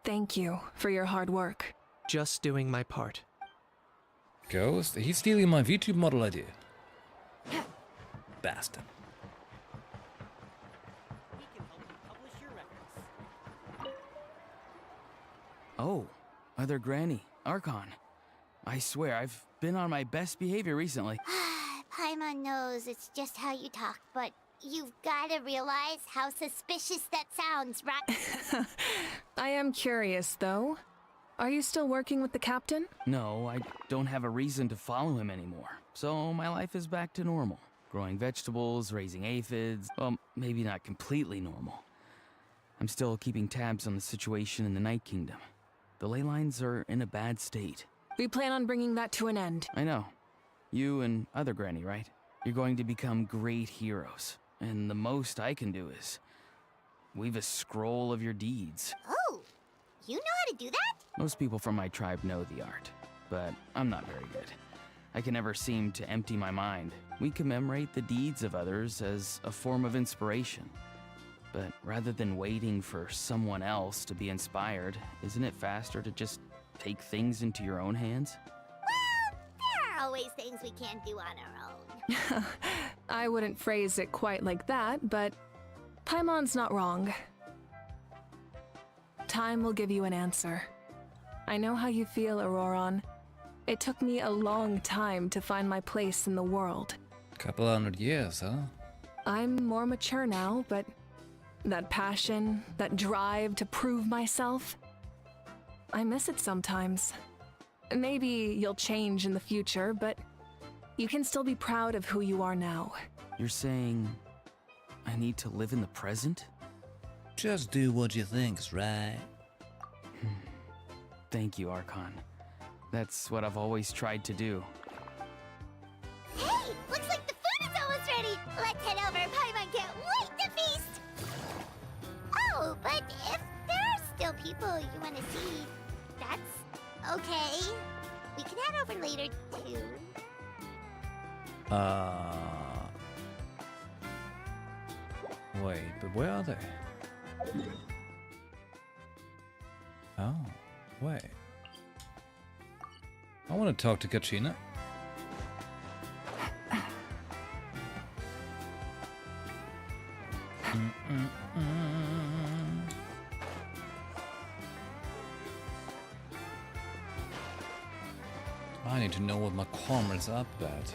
Speaker 6: Thank you for your hard work.
Speaker 11: Just doing my part.
Speaker 1: Ghost? He's stealing my VTube model idea. Bastard.
Speaker 12: Oh, Other Granny, Archon. I swear, I've been on my best behavior recently.
Speaker 3: Paimon knows it's just how you talk, but you've gotta realize how suspicious that sounds, right?
Speaker 6: I am curious, though. Are you still working with the captain?
Speaker 12: No, I don't have a reason to follow him anymore. So my life is back to normal. Growing vegetables, raising aphids. Well, maybe not completely normal. I'm still keeping tabs on the situation in the Night Kingdom. The ley lines are in a bad state.
Speaker 6: We plan on bringing that to an end.
Speaker 12: I know. You and Other Granny, right? You're going to become great heroes. And the most I can do is weave a scroll of your deeds.
Speaker 3: Oh, you know how to do that?
Speaker 12: Most people from my tribe know the art, but I'm not very good. I can never seem to empty my mind. We commemorate the deeds of others as a form of inspiration. But rather than waiting for someone else to be inspired, isn't it faster to just take things into your own hands?
Speaker 3: Well, there are always things we can't do on our own.
Speaker 6: I wouldn't phrase it quite like that, but Paimon's not wrong. Time will give you an answer. I know how you feel, Auroron. It took me a long time to find my place in the world.
Speaker 1: Couple hundred years, huh?
Speaker 6: I'm more mature now, but that passion, that drive to prove myself, I miss it sometimes. Maybe you'll change in the future, but you can still be proud of who you are now.
Speaker 12: You're saying I need to live in the present?
Speaker 1: Just do what you think's right.
Speaker 12: Thank you, Archon. That's what I've always tried to do.
Speaker 3: Hey, looks like the food is almost ready. Let's head over. Paimon can't wait to feast. Oh, but if there are still people you want to see, that's okay. We can head over later, too.
Speaker 1: Wait, but where are they? Oh, wait. I want to talk to Kachina. I need to know what my comrades are up about.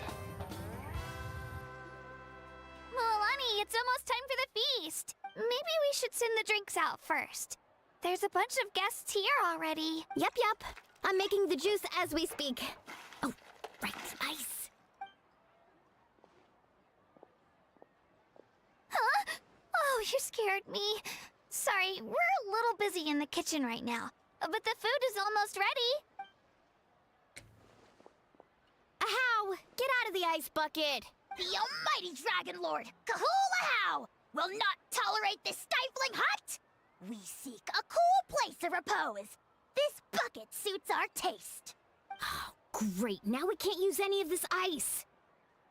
Speaker 9: Milani, it's almost time for the feast. Maybe we should send the drinks out first. There's a bunch of guests here already.
Speaker 8: Yep. I'm making the juice as we speak. Oh, right, ice.
Speaker 9: Huh? Oh, you scared me. Sorry, we're a little busy in the kitchen right now. But the food is almost ready.
Speaker 8: Ahow! Get out of the ice bucket!
Speaker 3: The almighty Dragon Lord, Kahul will not tolerate this stifling hut. We seek a cool place of repose. This bucket suits our taste.
Speaker 8: Oh, great. Now we can't use any of this ice.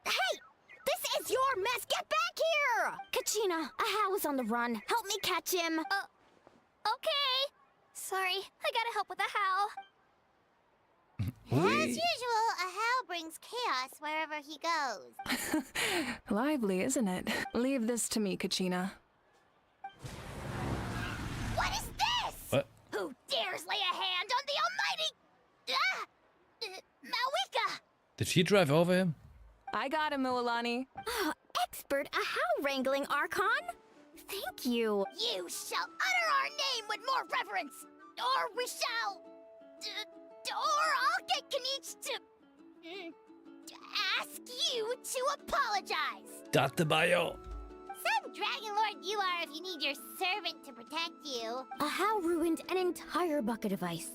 Speaker 8: Hey! This is your mess! Get back here! Kachina, Ahow is on the run. Help me catch him.
Speaker 9: Okay. Sorry, I gotta help with the how.
Speaker 3: As usual, Ahau brings chaos wherever he goes.
Speaker 6: Lively, isn't it? Leave this to me, Kachina.
Speaker 3: What is this?
Speaker 1: What?
Speaker 3: Who dares lay a hand on the almighty... Malwika!
Speaker 1: Did she drive over him?
Speaker 6: I got him, Milani.
Speaker 8: Oh, expert Ahow wrangling, Archon. Thank you.
Speaker 3: You shall utter our name with more reverence, or we shall... or I'll get Kanich to ask you to apologize.
Speaker 1: Dr. Bayo.
Speaker 3: Some Dragon Lord you are if you need your servant to protect you.
Speaker 8: Ahow ruined an entire bucket of ice.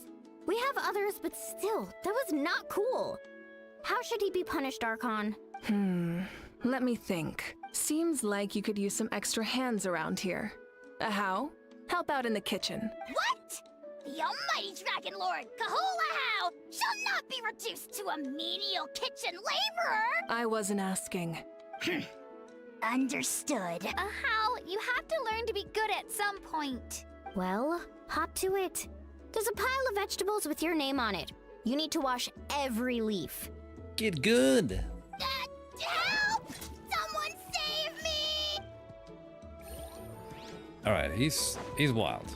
Speaker 8: We have others, but still, that was not cool. How should he be punished, Archon?
Speaker 6: Let me think. Seems like you could use some extra hands around here. Ahow, help out in the kitchen.
Speaker 3: What? The almighty Dragon Lord, Kahul shall not be reduced to a menial kitchen laborer!
Speaker 6: I wasn't asking.
Speaker 3: Understood.
Speaker 9: How? You have to learn to be good at some point.
Speaker 8: Well, hop to it. There's a pile of vegetables with your name on it. You need to wash every leaf.
Speaker 1: Get good.
Speaker 3: Help! Someone save me!
Speaker 1: All right, he's wild.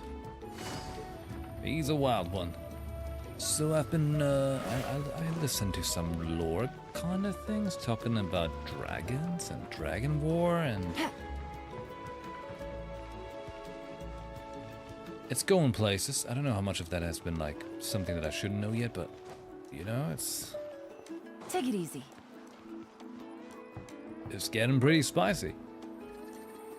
Speaker 1: He's a wild one. So I've been I listened to some lore kind of things talking about dragons and dragon war and it's going places. I don't know how much of that has been like something that I shouldn't know yet, but you know, it's
Speaker 13: Take it easy.
Speaker 1: getting pretty spicy.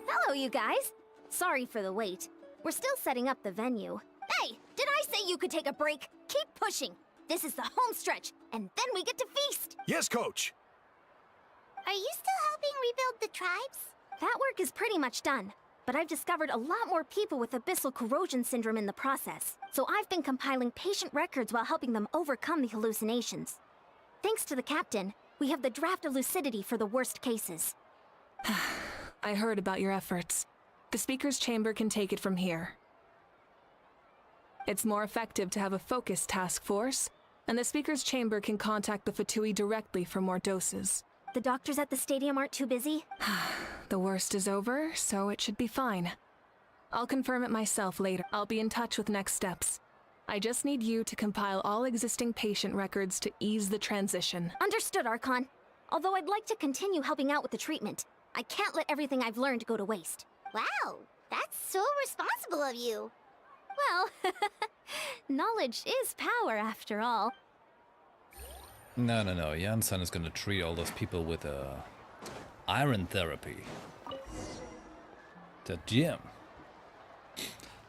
Speaker 8: Hello, you guys. Sorry for the wait. We're still setting up the venue. Hey, did I say you could take a break? Keep pushing. This is the home stretch, and then we get to feast.
Speaker 2: Yes, Coach.
Speaker 3: Are you still helping rebuild the tribes?
Speaker 8: That work is pretty much done, but I've discovered a lot more people with abyssal corrosion syndrome in the process. So I've been compiling patient records while helping them overcome the hallucinations. Thanks to the captain, we have the draft of lucidity for the worst cases.
Speaker 6: I heard about your efforts. The Speaker's Chamber can take it from here. It's more effective to have a focused task force, and the Speaker's Chamber can contact the Fatui directly for more doses.
Speaker 8: The doctors at the stadium aren't too busy?
Speaker 6: The worst is over, so it should be fine. I'll confirm it myself later. I'll be in touch with next steps. I just need you to compile all existing patient records to ease the transition.
Speaker 8: Understood, Archon. Although I'd like to continue helping out with the treatment, I can't let everything I've learned go to waste.
Speaker 3: Wow, that's so responsible of you.
Speaker 8: Well, knowledge is power after all.
Speaker 1: No. Janssen is gonna treat all those people with iron therapy. The gym.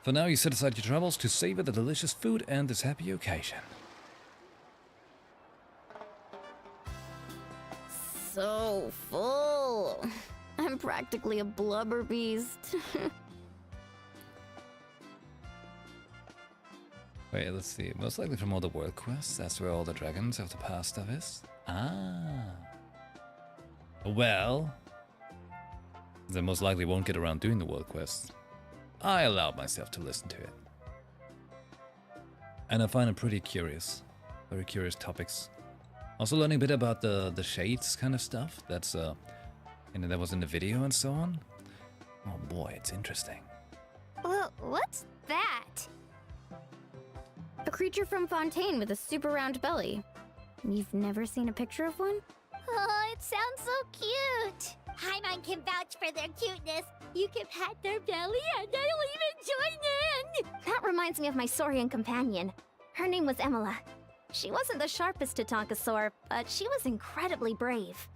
Speaker 1: For now, you set aside your troubles to savor the delicious food and this happy occasion.
Speaker 8: So full. I'm practically a blubber beast.
Speaker 1: Wait, let's see. Most likely from all the world quests. That's where all the dragons of the past stuff is. Ah. Well, they most likely won't get around doing the world quests. I allowed myself to listen to it. And I find it pretty curious. Very curious topics. Also learning a bit about the shades kind of stuff. That's that was in the video and so on. Oh boy, it's interesting.
Speaker 9: What's that?
Speaker 8: A creature from Fontaine with a super round belly. You've never seen a picture of one?
Speaker 9: Oh, it sounds so cute.
Speaker 3: Paimon can vouch for their cuteness. You can pat their belly and I'll even join in.
Speaker 8: That reminds me of my Saurian companion. Her name was Emila. She wasn't the sharpest Tatankasaur, but she was incredibly brave.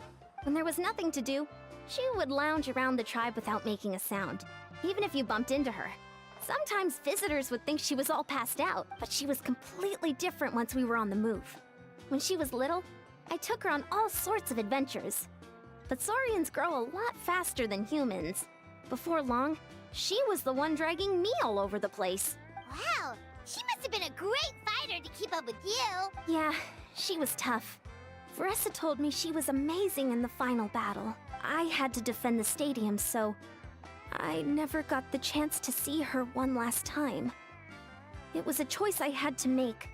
Speaker 8: When there was nothing to do, she would lounge around the tribe without making a sound, even if you bumped into her. Sometimes visitors would think she was all passed out, but she was completely different once we were on the move. When she was little, I took her on all sorts of adventures. But Saurians grow a lot faster than humans. Before long, she was the one dragging me all over the place.
Speaker 3: Wow, she must have been a great fighter to keep up with you.
Speaker 8: Yeah, she was tough. Veressa told me she was amazing in the final battle. I had to defend the stadium, so I never got the chance to see her one last time. It was a choice I had to make.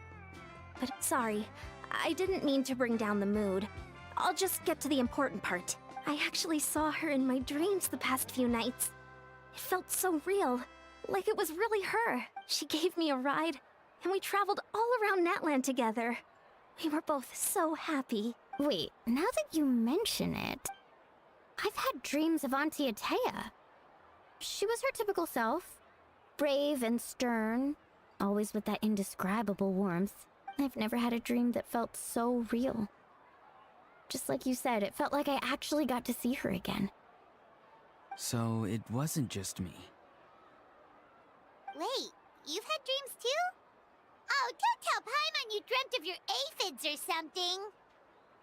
Speaker 8: But sorry, I didn't mean to bring down the mood. I'll just get to the important part. I actually saw her in my dreams the past few nights. It felt so real, like it was really her. She gave me a ride, and we traveled all around Natlan together. We were both so happy.
Speaker 9: Wait, now that you mention it, I've had dreams of Auntie Atea. She was her typical self, brave and stern, always with that indescribable warmth. I've never had a dream that felt so real. Just like you said, it felt like I actually got to see her again.
Speaker 12: So it wasn't just me.
Speaker 3: Wait, you've had dreams too? Oh, don't tell Paimon you dreamt of your aphids or something.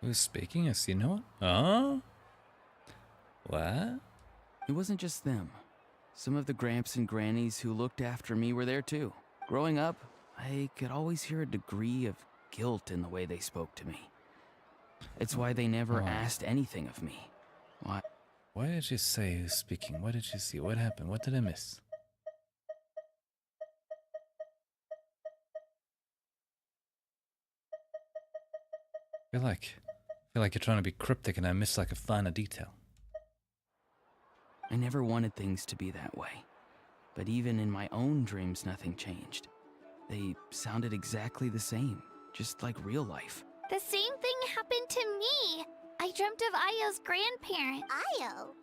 Speaker 1: Who's speaking? I see no one. Oh? What?
Speaker 12: It wasn't just them. Some of the Gramps and Grannies who looked after me were there too. Growing up, I could always hear a degree of guilt in the way they spoke to me. It's why they never asked anything of me. Why?
Speaker 1: Why did you say who's speaking? What did you see? What happened? What did I miss? I feel like you're trying to be cryptic and I miss like a finer detail.
Speaker 12: I never wanted things to be that way. But even in my own dreams, nothing changed. They sounded exactly the same, just like real life.
Speaker 9: The same thing happened to me. I dreamt of Io's grandparents.
Speaker 3: Io?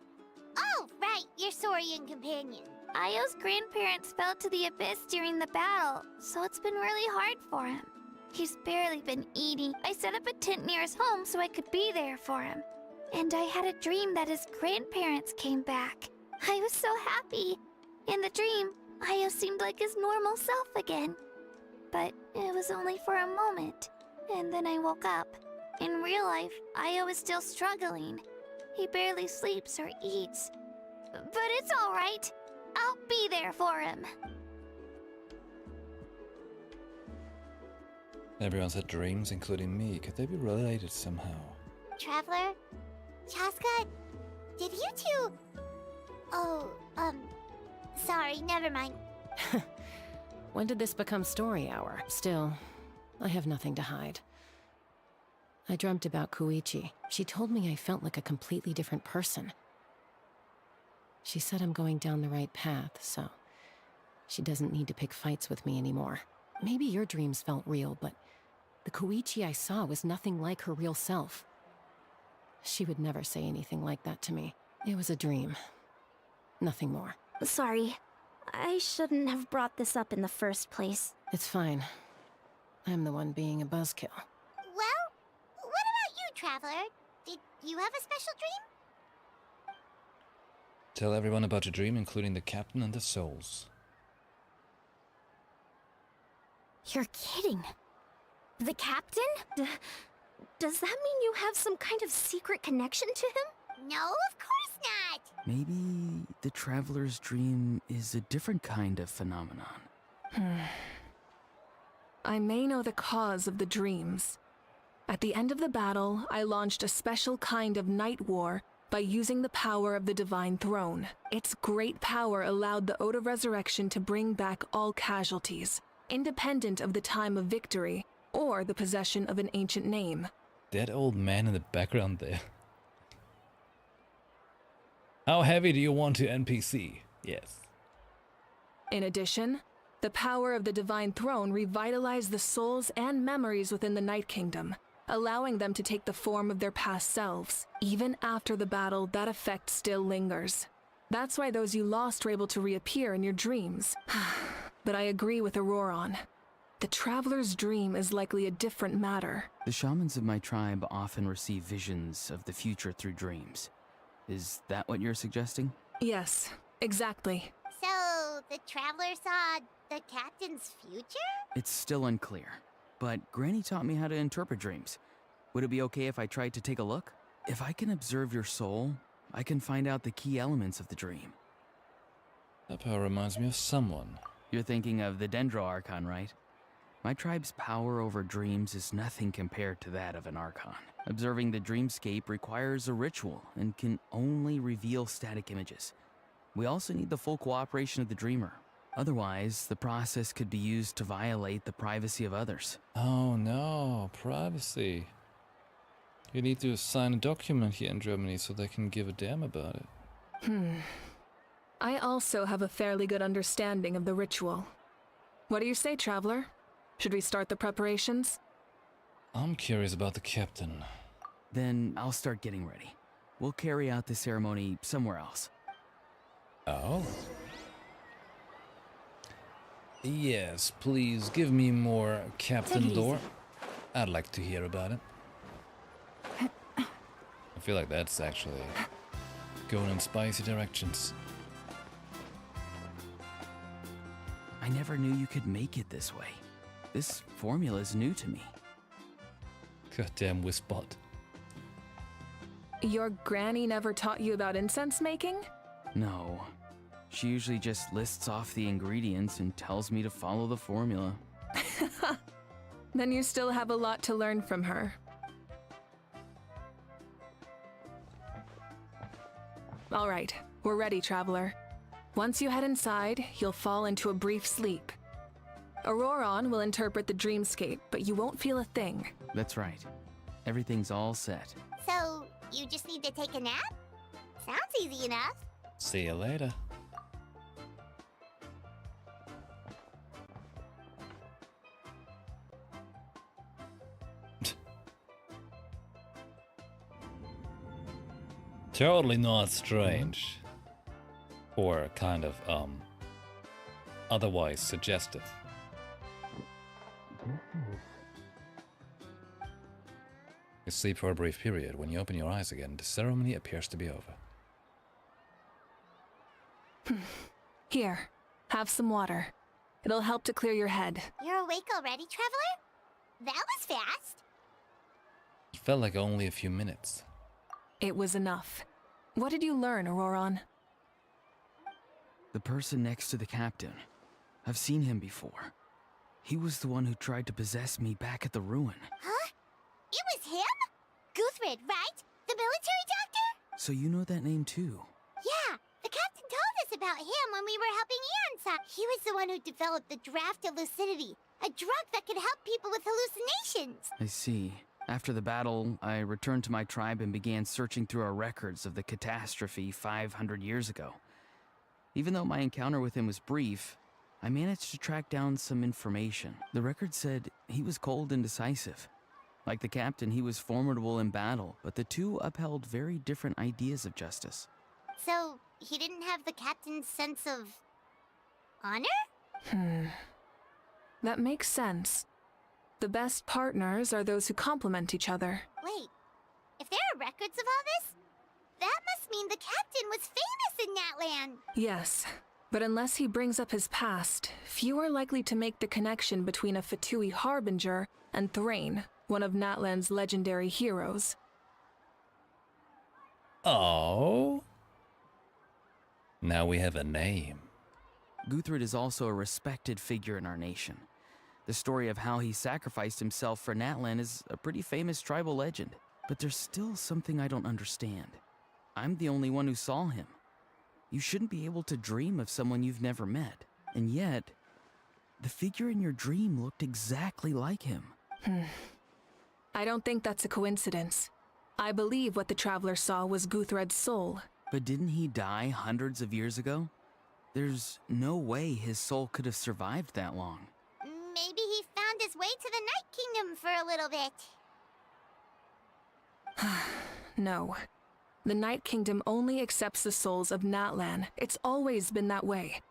Speaker 3: Oh, right, your Saurian companion.
Speaker 9: Io's grandparents fell to the abyss during the battle, so it's been really hard for him. He's barely been eating. I set up a tent near his home so I could be there for him. And I had a dream that his grandparents came back. I was so happy. In the dream, Io seemed like his normal self again. But it was only for a moment. And then I woke up. In real life, Io is still struggling. He barely sleeps or eats. But it's all right. I'll be there for him.
Speaker 1: Everyone's had dreams, including me. Could they be related somehow?
Speaker 3: Traveler? Chaska? Did you two... Oh, sorry, never mind.
Speaker 10: When did this become story hour? Still, I have nothing to hide. I dreamt about Koichi. She told me I felt like a completely different person. She said I'm going down the right path, so she doesn't need to pick fights with me anymore. Maybe your dreams felt real, but the Koichi I saw was nothing like her real self. She would never say anything like that to me. It was a dream. Nothing more.
Speaker 8: Sorry. I shouldn't have brought this up in the first place.
Speaker 10: It's fine. I'm the one being a buzzkill.
Speaker 3: Well, what about you, Traveler? Did you have a special dream?
Speaker 1: Tell everyone about your dream, including the captain and the souls.
Speaker 8: You're kidding. The captain? Does that mean you have some kind of secret connection to him?
Speaker 3: No, of course not.
Speaker 12: Maybe the traveler's dream is a different kind of phenomenon.
Speaker 6: I may know the cause of the dreams. At the end of the battle, I launched a special kind of night war by using the power of the Divine Throne. Its great power allowed the Ode of Resurrection to bring back all casualties, independent of the time of victory or the possession of an ancient name.
Speaker 1: That old man in the background there. How heavy do you want to NPC? Yes.
Speaker 6: In addition, the power of the Divine Throne revitalized the souls and memories within the Night Kingdom, allowing them to take the form of their past selves. Even after the battle, that effect still lingers. That's why those you lost were able to reappear in your dreams. But I agree with Auroron. The Traveler's dream is likely a different matter.
Speaker 12: The shamans of my tribe often receive visions of the future through dreams. Is that what you're suggesting?
Speaker 6: Yes, exactly.
Speaker 3: So, the Traveler saw the captain's future?
Speaker 12: It's still unclear, but Granny taught me how to interpret dreams. Would it be okay if I tried to take a look? If I can observe your soul, I can find out the key elements of the dream.
Speaker 1: That power reminds me of someone.
Speaker 12: You're thinking of the Dendro Archon, right? My tribe's power over dreams is nothing compared to that of an Archon. Observing the dreamscape requires a ritual and can only reveal static images. We also need the full cooperation of the dreamer. Otherwise, the process could be used to violate the privacy of others.
Speaker 1: Oh no, privacy. You need to sign a document here in Germany so they can give a damn about it.
Speaker 6: I also have a fairly good understanding of the ritual. What do you say, Traveler? Should we start the preparations?
Speaker 1: I'm curious about the captain.
Speaker 12: Then I'll start getting ready. We'll carry out the ceremony somewhere else.
Speaker 1: Oh? Yes, please give me more captain lore. I'd like to hear about it. I feel like that's actually going in spicy directions.
Speaker 12: I never knew you could make it this way. This formula is new to me.
Speaker 1: Goddamn Wispot.
Speaker 6: Your granny never taught you about incense making?
Speaker 12: No. She usually just lists off the ingredients and tells me to follow the formula.
Speaker 6: Then you still have a lot to learn from her. All right, we're ready, Traveler. Once you head inside, you'll fall into a brief sleep. Auroron will interpret the dreamscape, but you won't feel a thing.
Speaker 12: That's right. Everything's all set.
Speaker 3: So, you just need to take a nap? Sounds easy enough.
Speaker 1: See you later. Totally not strange. Or kind of, otherwise suggestive. You sleep for a brief period. When you open your eyes again, the ceremony appears to be over.
Speaker 6: Here, have some water. It'll help to clear your head.
Speaker 3: You're awake already, Traveler? That was fast.
Speaker 1: It felt like only a few minutes.
Speaker 6: It was enough. What did you learn, Auroron?
Speaker 12: The person next to the captain. I've seen him before. He was the one who tried to possess me back at the ruin.
Speaker 3: Huh? It was him? Guthrid, right? The military doctor?
Speaker 12: So you know that name too?
Speaker 3: Yeah, the captain told us about him when we were helping Iansa. He was the one who developed the Draft of Lucidity, a drug that could help people with hallucinations.
Speaker 12: I see. After the battle, I returned to my tribe and began searching through our records of the catastrophe 500 years ago. Even though my encounter with him was brief, I managed to track down some information. The record said he was cold and decisive. Like the captain, he was formidable in battle, but the two upheld very different ideas of justice.
Speaker 3: So, he didn't have the captain's sense of honor?
Speaker 6: That makes sense. The best partners are those who complement each other.
Speaker 3: Wait, if there are records of all this, that must mean the captain was famous in Natlan.
Speaker 6: Yes, but unless he brings up his past, few are likely to make the connection between a Fatui harbinger and Thrain, one of Natlan's legendary heroes.
Speaker 1: Oh. Now we have a name.
Speaker 12: Guthrid is also a respected figure in our nation. The story of how he sacrificed himself for Natlan is a pretty famous tribal legend. But there's still something I don't understand. I'm the only one who saw him. You shouldn't be able to dream of someone you've never met. And yet, the figure in your dream looked exactly like him.
Speaker 6: I don't think that's a coincidence. I believe what the Traveler saw was Guthred's soul.
Speaker 12: But didn't he die hundreds of years ago? There's no way his soul could have survived that long.
Speaker 3: Maybe he found his way to the Night Kingdom for a little bit.
Speaker 6: No. The Night Kingdom only accepts the souls of Natlan. It's always been that way.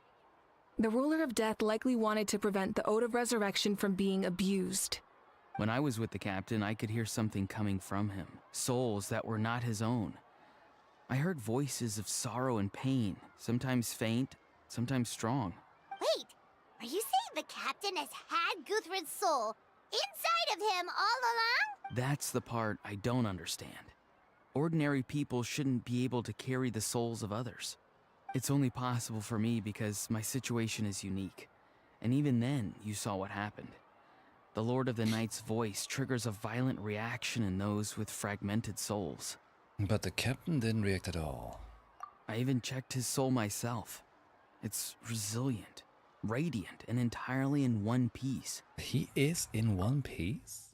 Speaker 6: The Ruler of Death likely wanted to prevent the Ode of Resurrection from being abused.
Speaker 12: When I was with the captain, I could hear something coming from him. Souls that were not his own. I heard voices of sorrow and pain, sometimes faint, sometimes strong.
Speaker 3: Wait, are you saying the captain has had Guthrid's soul inside of him all along?
Speaker 12: That's the part I don't understand. Ordinary people shouldn't be able to carry the souls of others. It's only possible for me because my situation is unique. And even then, you saw what happened. The Lord of the Night's voice triggers a violent reaction in those with fragmented souls.
Speaker 1: But the captain didn't react at all.
Speaker 12: I even checked his soul myself. It's resilient, radiant, and entirely in one piece.
Speaker 1: He is in one piece?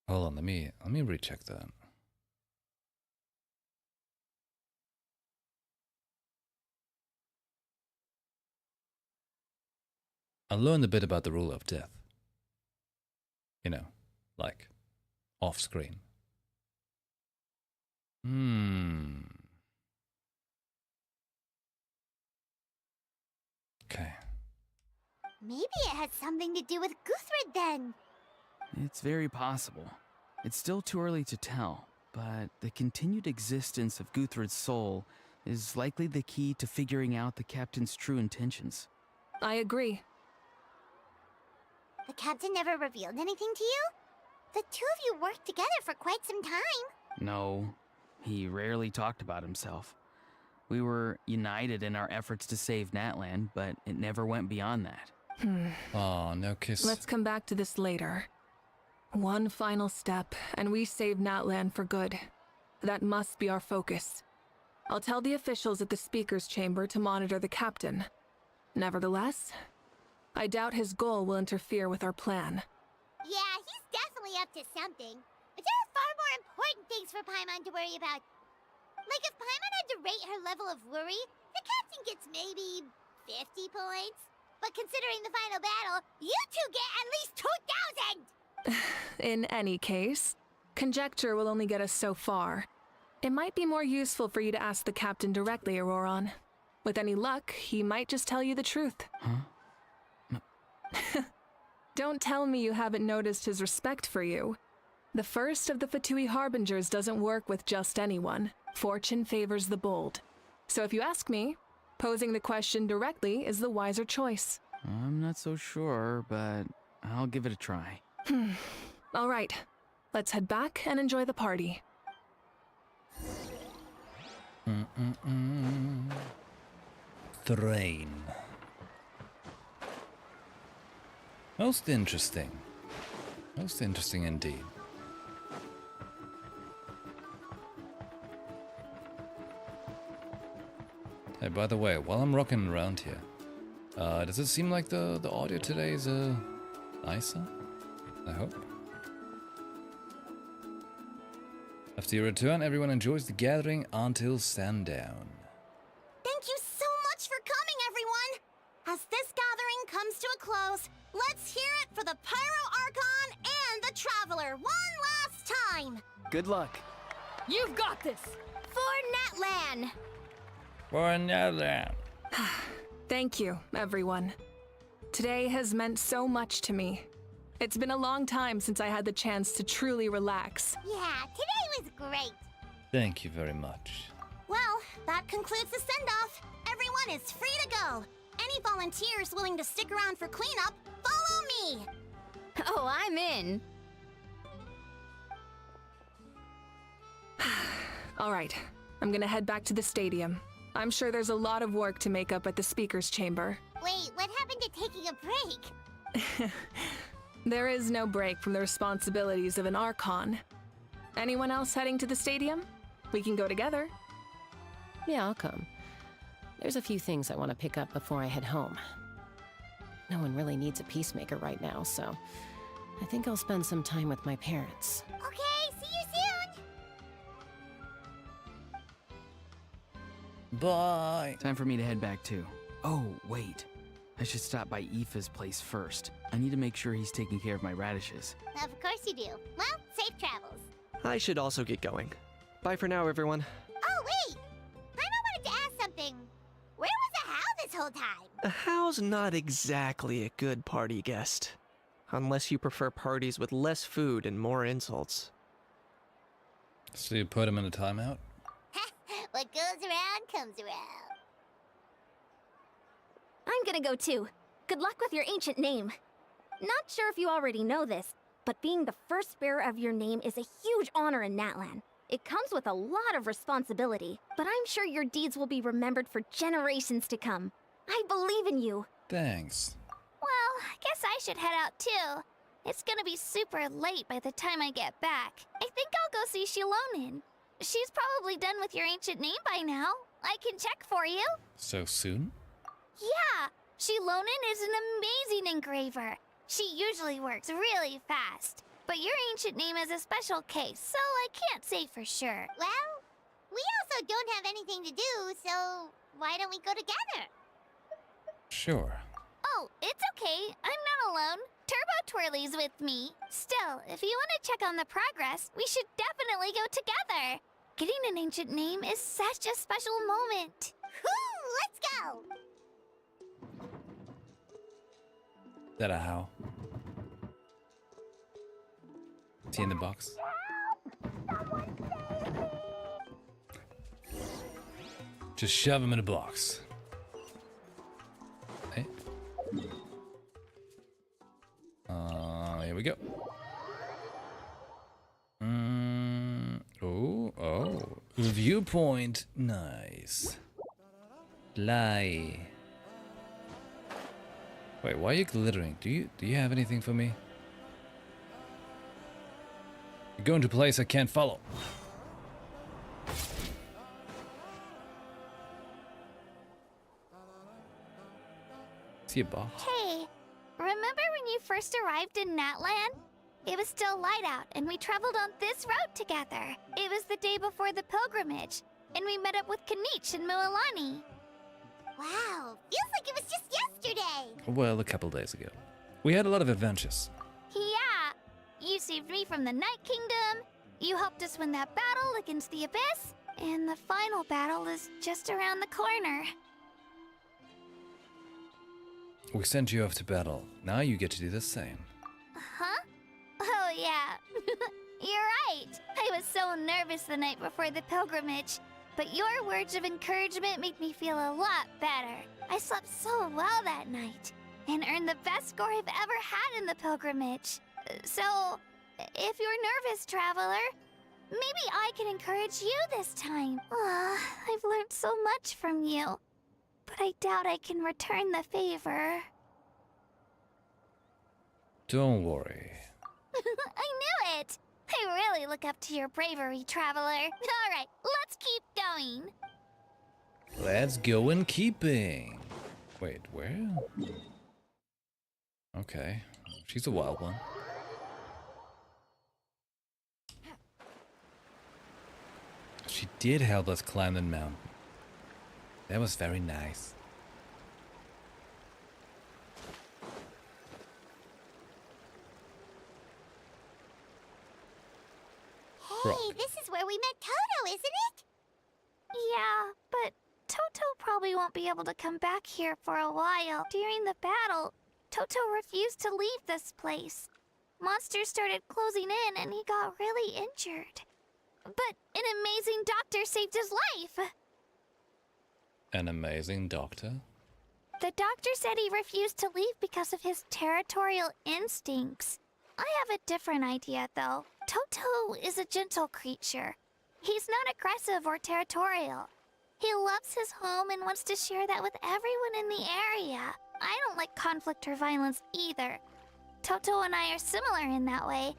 Speaker 1: Hold on, let me recheck that. I learned a bit about the Ruler of Death. You know, like, off screen. Okay.
Speaker 3: Maybe it has something to do with Guthrid then.
Speaker 12: It's very possible. It's still too early to tell, but the continued existence of Guthrid's soul is likely the key to figuring out the captain's true intentions.
Speaker 6: I agree.
Speaker 3: The captain never revealed anything to you? The two of you worked together for quite some time.
Speaker 12: No, he rarely talked about himself. We were united in our efforts to save Natlan, but it never went beyond that.
Speaker 1: Oh, no kiss.
Speaker 6: Let's come back to this later. One final step, and we save Natlan for good. That must be our focus. I'll tell the officials at the Speaker's Chamber to monitor the captain. Nevertheless, I doubt his goal will interfere with our plan.
Speaker 3: Yeah, he's definitely definitely up to something. But there are far more important things for Paimon to worry about. Like if Paimon had to rate her level of worry, the captain gets maybe 50 points. But considering the final battle, you two get at least 2,000!
Speaker 6: In any case, conjecture will only get us so far. It might be more useful for you to ask the captain directly, Auroron. With any luck, he might just tell you the truth.
Speaker 12: Huh?
Speaker 6: Don't tell me you haven't noticed his respect for you. The first of the Fatui Harbingers doesn't work with just anyone. Fortune favors the bold. So if you ask me, posing the question directly is the wiser choice.
Speaker 12: I'm not so sure, but I'll give it a try.
Speaker 6: All right, let's head back and enjoy the party.
Speaker 1: Thrain. Most interesting. Most interesting indeed. Hey, by the way, while I'm rocking around here, does it seem like the audio today is nicer? I hope. After your return, everyone enjoys the gathering until sundown.
Speaker 14: Thank you so much for coming, everyone! As this gathering comes to a close, let's hear it for the Pyro Archon and the Traveler one last time!
Speaker 12: Good luck.
Speaker 8: You've got this!
Speaker 14: For Natlan!
Speaker 1: For Natlan.
Speaker 6: Thank you, everyone. Today has meant so much to me. It's been a long time since I had the chance to truly relax.
Speaker 3: Yeah, today was great.
Speaker 1: Thank you very much.
Speaker 14: Well, that concludes the send-off. Everyone is free to go. Any volunteers willing to stick around for cleanup, follow me!
Speaker 8: Oh, I'm in.
Speaker 6: All right, I'm gonna head back to the stadium. I'm sure there's a lot of work to make up at the speaker's chamber.
Speaker 3: Wait, what happened to taking a break?
Speaker 6: There is no break from the responsibilities of an Archon. Anyone else heading to the stadium? We can go together.
Speaker 10: Yeah, I'll come. There's a few things I want to pick up before I head home. No one really needs a peacemaker right now, so I think I'll spend some time with my parents.
Speaker 3: Okay, see you soon!
Speaker 1: Bye!
Speaker 12: Time for me to head back too. Oh, wait. I should stop by Aoife's place first. I need to make sure he's taking care of my radishes.
Speaker 3: Of course you do. Well, safe travels.
Speaker 11: I should also get going. Bye for now, everyone.
Speaker 3: Oh, wait! Paimon wanted to ask something. Where was the How this whole time?
Speaker 11: A How's not exactly a good party guest. Unless you prefer parties with less food and more insults.
Speaker 1: So you put him in a timeout?
Speaker 3: What goes around comes around.
Speaker 8: I'm gonna go too. Good luck with your ancient name. Not sure if you already know this, but being the first bearer of your name is a huge honor in Natlan. It comes with a lot of responsibility, but I'm sure your deeds will be remembered for generations to come. I believe in you.
Speaker 1: Thanks.
Speaker 9: Well, I guess I should head out too. It's gonna be super late by the time I get back. I think I'll go see Shilonin. She's probably done with your ancient name by now. I can check for you.
Speaker 1: So soon?
Speaker 9: Yeah, Shilonin is an amazing engraver. She usually works really fast. But your ancient name is a special case, so I can't say for sure.
Speaker 3: Well, we also don't have anything to do, so why don't we go together?
Speaker 1: Sure.
Speaker 9: Oh, it's okay. I'm not alone. Turbo Twirly's with me. Still, if you want to check on the progress, we should definitely go together. Getting an ancient name is such a special moment.
Speaker 3: Whoo, let's go!
Speaker 1: Is that a How? Is he in the box? Just shove him in a box. Hey. Here we go. Oh. Viewpoint. Nice. Lie. Wait, why are you glittering? Do you have anything for me? You're going to a place I can't follow. See a box?
Speaker 9: Hey, remember when you first arrived in Natlan? It was still light out, and we traveled on this road together. It was the day before the pilgrimage, and we met up with Kanich and Mualani.
Speaker 3: Wow, feels like it was just yesterday.
Speaker 1: Well, a couple days ago. We had a lot of adventures.
Speaker 9: Yeah, you saved me from the Night Kingdom, you helped us win that battle against the Abyss, and the final battle is just around the corner.
Speaker 1: We sent you off to battle. Now you get to do the same.
Speaker 9: Huh? Oh, yeah. You're right. I was so nervous the night before the pilgrimage, but your words of encouragement made me feel a lot better. I slept so well that night, and earned the best score I've ever had in the pilgrimage. So, if you're nervous, traveler, maybe I can encourage you this time. I've learned so much from you, but I doubt I can return the favor.
Speaker 1: Don't worry.
Speaker 9: I knew it! I really look up to your bravery, traveler. Alright, let's keep going.
Speaker 1: Let's go in keeping. Wait, where? Okay, she's a wild one. She did help us climb the mountain. That was very nice.
Speaker 3: Hey, this is where we met Toto, isn't it?
Speaker 9: Yeah, but Toto probably won't be able to come back here for a while. During the battle, Toto refused to leave this place. Monsters started closing in and he got really injured. But an amazing doctor saved his life.
Speaker 1: An amazing doctor?
Speaker 9: The doctor said he refused to leave because of his territorial instincts. I have a different idea, though. Toto is a gentle creature. He's not aggressive or territorial. He loves his home and wants to share that with everyone in the area. I don't like conflict or violence either. Toto and I are similar in that way.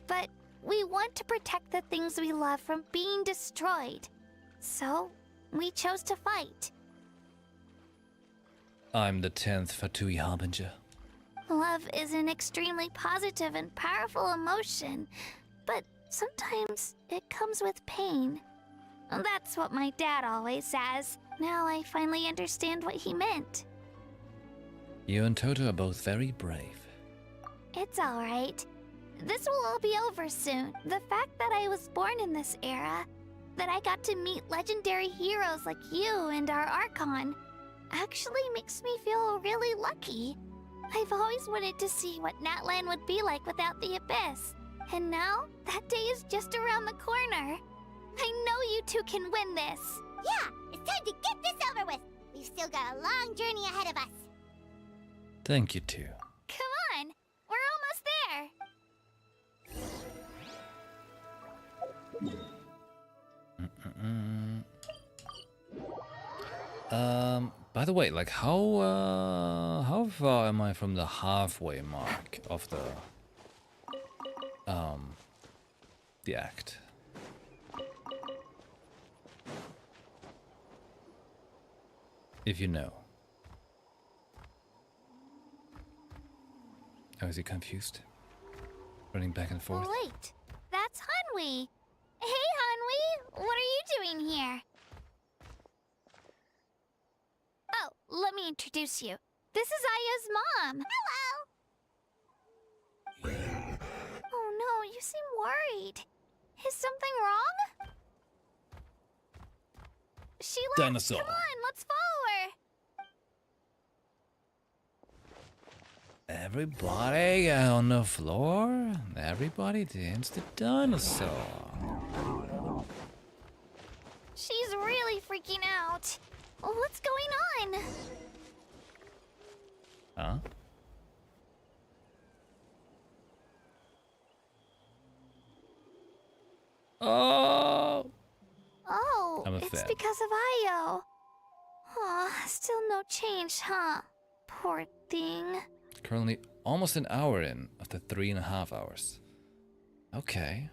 Speaker 9: But we want to protect the things we love from being destroyed. So, we chose to fight.
Speaker 1: I'm the 10th Fatui Harbinger.
Speaker 9: Love is an extremely positive and powerful emotion, but sometimes it comes with pain. That's what my dad always says. Now I finally understand what he meant.
Speaker 1: You and Toto are both very brave.
Speaker 9: It's alright. This will all be over soon. The fact that I was born in this era, that I got to meet legendary heroes like you and our Archon, actually makes me feel really lucky. I've always wanted to see what Natlan would be like without the Abyss. And now, that day is just around the corner. I know you two can win this.
Speaker 3: Yeah, it's time to get this over with. We've still got a long journey ahead of us.
Speaker 1: Thank you, too.
Speaker 9: Come on, we're almost there.
Speaker 1: By the way, like how far am I from the halfway mark of the act? If you know. Oh, is he confused? Running back and forth?
Speaker 9: Wait, that's Hanwi. Hey, Hanwi, what are you doing here? Oh, let me introduce you. This is Aya's mom.
Speaker 3: Hello.
Speaker 9: Oh no, you seem worried. Is something wrong? She left.
Speaker 1: Dinosaur.
Speaker 9: Come on, let's follow her.
Speaker 1: Everybody on the floor. Everybody dance the dinosaur.
Speaker 9: She's really freaking out. What's going on?
Speaker 1: Huh? Oh!
Speaker 9: Oh,
Speaker 1: I'm a
Speaker 9: it's
Speaker 1: fan.
Speaker 9: because of Io. Aw, still no change, huh? Poor thing.
Speaker 1: Currently almost an hour in of the 3.5 hours. Okay.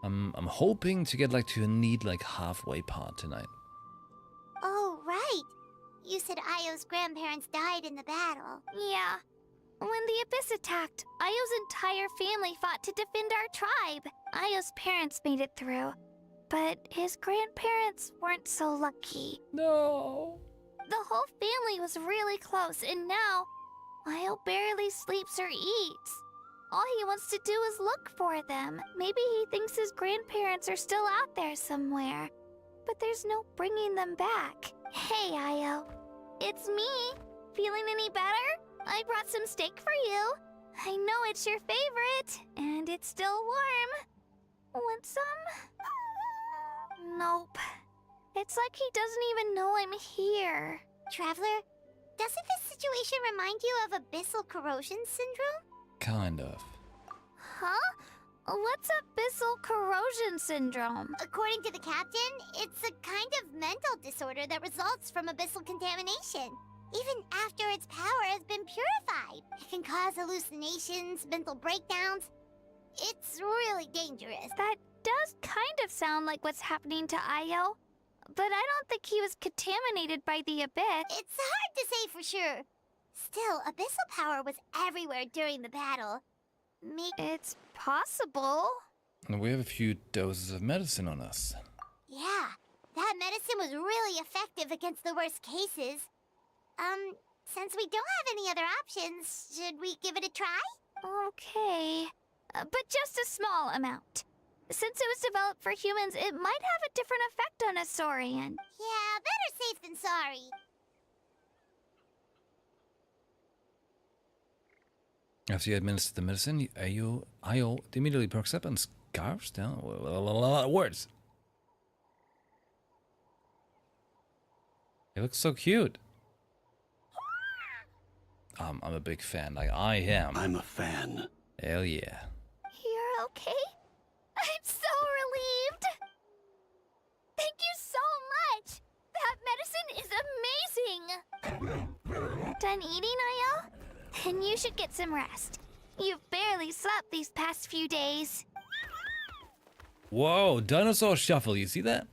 Speaker 1: I'm hoping to get like to a neat like halfway part tonight.
Speaker 3: Oh, right. You said Io's grandparents died in the battle.
Speaker 9: Yeah. When the Abyss attacked, Io's entire family fought to defend our tribe. Io's parents made it through, but his grandparents weren't so lucky.
Speaker 1: No.
Speaker 9: The whole family was really close, and now Io barely sleeps or eats. All he wants to do is look for them. Maybe he thinks his grandparents are still out there somewhere, but there's no bringing them back. Hey, Io. It's me. Feeling any better? I brought some steak for you. I know it's your favorite, and it's still warm. Want some? Nope. It's like he doesn't even know I'm here.
Speaker 3: Traveler, doesn't this situation remind you of abyssal corrosion syndrome?
Speaker 1: Kind of.
Speaker 9: Huh? What's abyssal corrosion syndrome?
Speaker 3: According to the captain, it's a kind of mental disorder that results from abyssal contamination. Even after its power has been purified, it can cause hallucinations, mental breakdowns. It's really dangerous.
Speaker 9: That does kind of sound like what's happening to Io, but I don't think he was contaminated by the Abyss.
Speaker 3: It's hard to say for sure. Still, abyssal power was everywhere during the battle.
Speaker 9: It's possible.
Speaker 1: We have a few doses of medicine on us.
Speaker 3: Yeah, that medicine was really effective against the worst cases. Since we don't have any other options, should we give it a try?
Speaker 9: Okay, but just a small amount. Since it was developed for humans, it might have a different effect on a Saurian.
Speaker 3: Yeah, better safe than sorry.
Speaker 1: After you administer the medicine, Io immediately perks up and scarfs down. A lot of words. He looks so cute. I'm a big fan. Like, I am.
Speaker 15: I'm a fan.
Speaker 1: Hell yeah.
Speaker 9: You're okay? I'm so relieved! Thank you so much! That medicine is amazing! Done eating, Io? Then you should get some rest. You've barely slept these past few days.
Speaker 1: Whoa, dinosaur shuffle. You see that?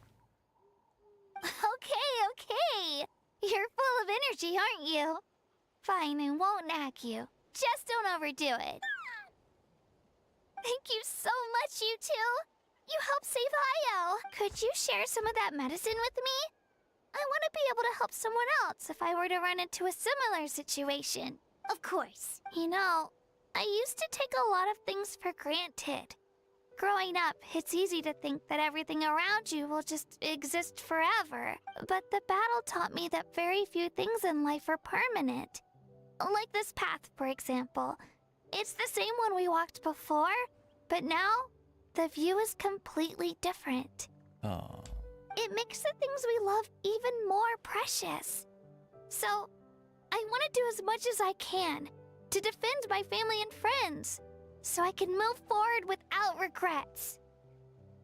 Speaker 9: Okay. You're full of energy, aren't you? Fine, I won't nag you. Just don't overdo it. Thank you so much, you two. You helped save Io. Could you share some of that medicine with me? I want to be able to help someone else if I were to run into a similar situation.
Speaker 3: Of course.
Speaker 9: You know, I used to take a lot of things for granted. Growing up, it's easy to think that everything around you will just exist forever. But the battle taught me that very few things in life are permanent. Like this path, for example. It's the same one we walked before, but now the view is completely different.
Speaker 1: Oh.
Speaker 9: It makes the things we love even more precious. So, I want to do as much as I can to defend my family and friends, so I can move forward without regrets.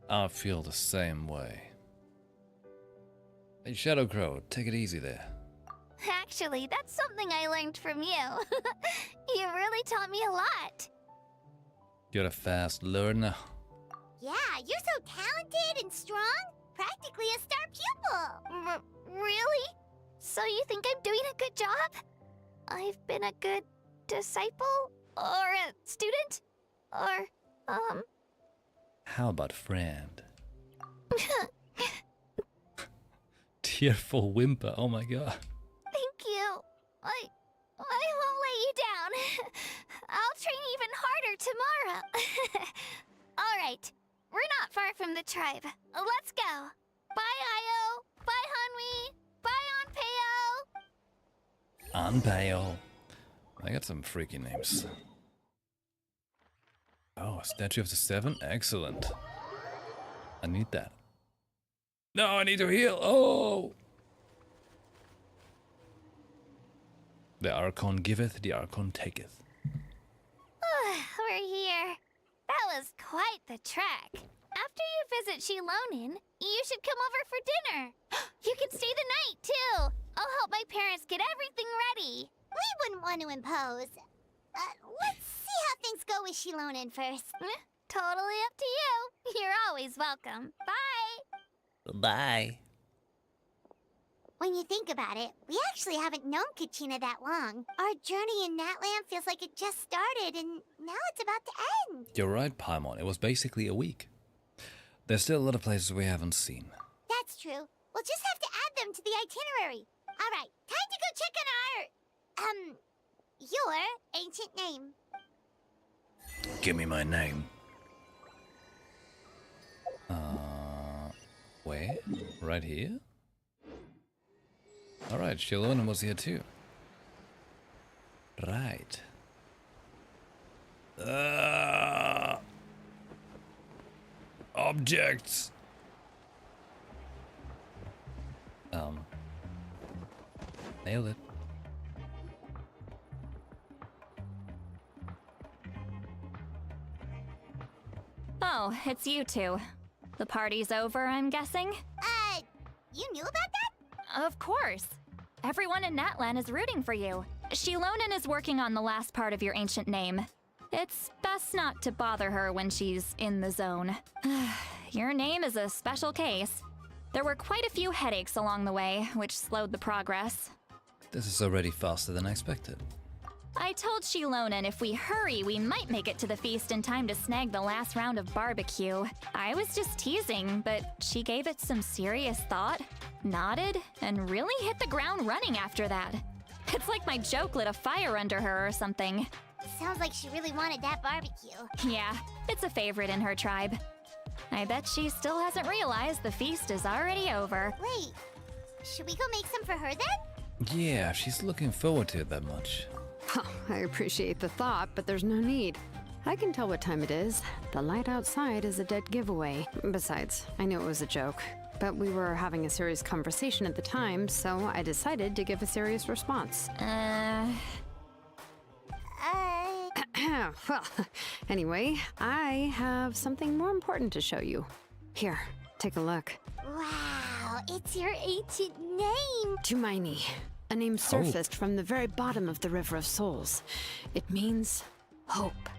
Speaker 1: I feel the same way. Hey, Shadow Crow, take it easy there.
Speaker 9: Actually, that's something I learned from you. You really taught me a lot.
Speaker 1: You're a fast learner.
Speaker 3: Yeah, you're so talented and strong. Practically a star pupil.
Speaker 9: Really? So you think I'm doing a good job? I've been a good disciple? Or a student? Or,
Speaker 1: How about friend? Tearful whimper, oh my god.
Speaker 9: Thank you. I won't let you down. I'll train even harder tomorrow. All right, we're not far from the tribe. Let's go. Bye, Io. Bye, Hanwi. Bye, Anpeo.
Speaker 1: Anpeo. I got some freaky names. Oh, a statue of the Seven? Excellent. I need that. No, I need to heal. Oh! The Archon giveth, the Archon taketh.
Speaker 9: We're here. That was quite the trek. After you visit Shilonin, you should come over for dinner. You can stay the night, too. I'll help my parents get everything ready.
Speaker 3: We wouldn't want to impose. Let's see how things go with Shilonin first.
Speaker 9: Totally up to you. You're always welcome. Bye.
Speaker 1: Bye.
Speaker 3: When you think about it, we actually haven't known Kachina that long. Our journey in Natlan feels like it just started, and now it's about to end.
Speaker 1: You're right, Paimon. It was basically a week. There's still a lot of places we haven't seen.
Speaker 3: That's true. We'll just have to add them to the itinerary. All right, time to go check on our, your ancient name.
Speaker 1: Give me my name. Where? Right here? Alright, Shilonen was here too. Right. Objects! Nailed it.
Speaker 7: Oh, it's you two. The party's over, I'm guessing?
Speaker 3: You knew about that?
Speaker 7: Of course. Everyone in Natlan is rooting for you. Shilonen is working on the last part of your ancient name. It's best not to bother her when she's in the zone. Your name is a special case. There were quite a few headaches along the way, which slowed the progress.
Speaker 1: This is already faster than I expected.
Speaker 7: I told Shilonen if we hurry, we might make it to the feast in time to snag the last round of barbecue. I was just teasing, but she gave it some serious thought, nodded, and really hit the ground running after that. It's like my joke lit a fire under her or something.
Speaker 3: Sounds like she really wanted that barbecue.
Speaker 7: Yeah, it's a favorite in her tribe. I bet she still hasn't realized the feast is already over.
Speaker 3: Wait, should we go make some for her then?
Speaker 1: Yeah, she's looking forward to it that much.
Speaker 5: Oh, I appreciate the thought, but there's no need. I can tell what time it is. The light outside is a dead giveaway. Besides, I knew it was a joke. But we were having a serious conversation at the time, so I decided to give a serious response. Well, anyway, I have something more important to show you. Here, take a look.
Speaker 3: Wow, it's your ancient name.
Speaker 5: Tumaini. A name surfaced from the very bottom of the River of Souls. It means hope.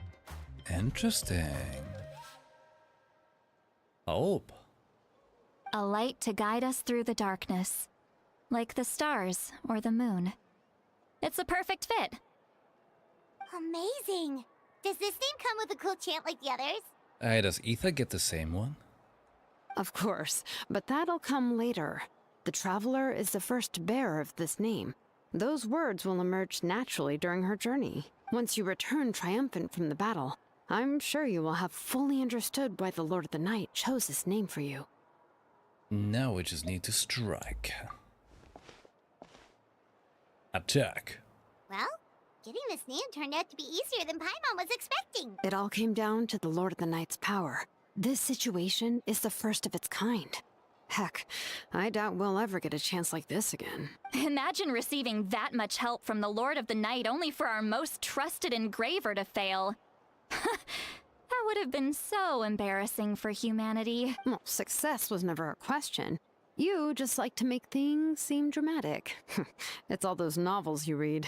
Speaker 1: Interesting. Hope.
Speaker 7: A light to guide us through the darkness, like the stars or the moon. It's a perfect fit.
Speaker 3: Amazing. Does this name come with a cool chant like the others?
Speaker 1: Hey, does Ether get the same one?
Speaker 5: Of course, but that'll come later. The Traveler is the first bearer of this name. Those words will emerge naturally during her journey. Once you return triumphant from the battle, I'm sure you will have fully understood why the Lord of the Night chose this name for you.
Speaker 1: Now we just need to strike. Attack.
Speaker 3: Well, getting this name turned out to be easier than Paimon was expecting.
Speaker 5: It all came down to the Lord of the Night's power. This situation is the first of its kind. Heck, I doubt we'll ever get a chance like this again.
Speaker 7: Imagine receiving that much help from the Lord of the Night only for our most trusted engraver to fail. That would have been so embarrassing for humanity.
Speaker 5: Well, success was never a question. You just like to make things seem dramatic. It's all those novels you read.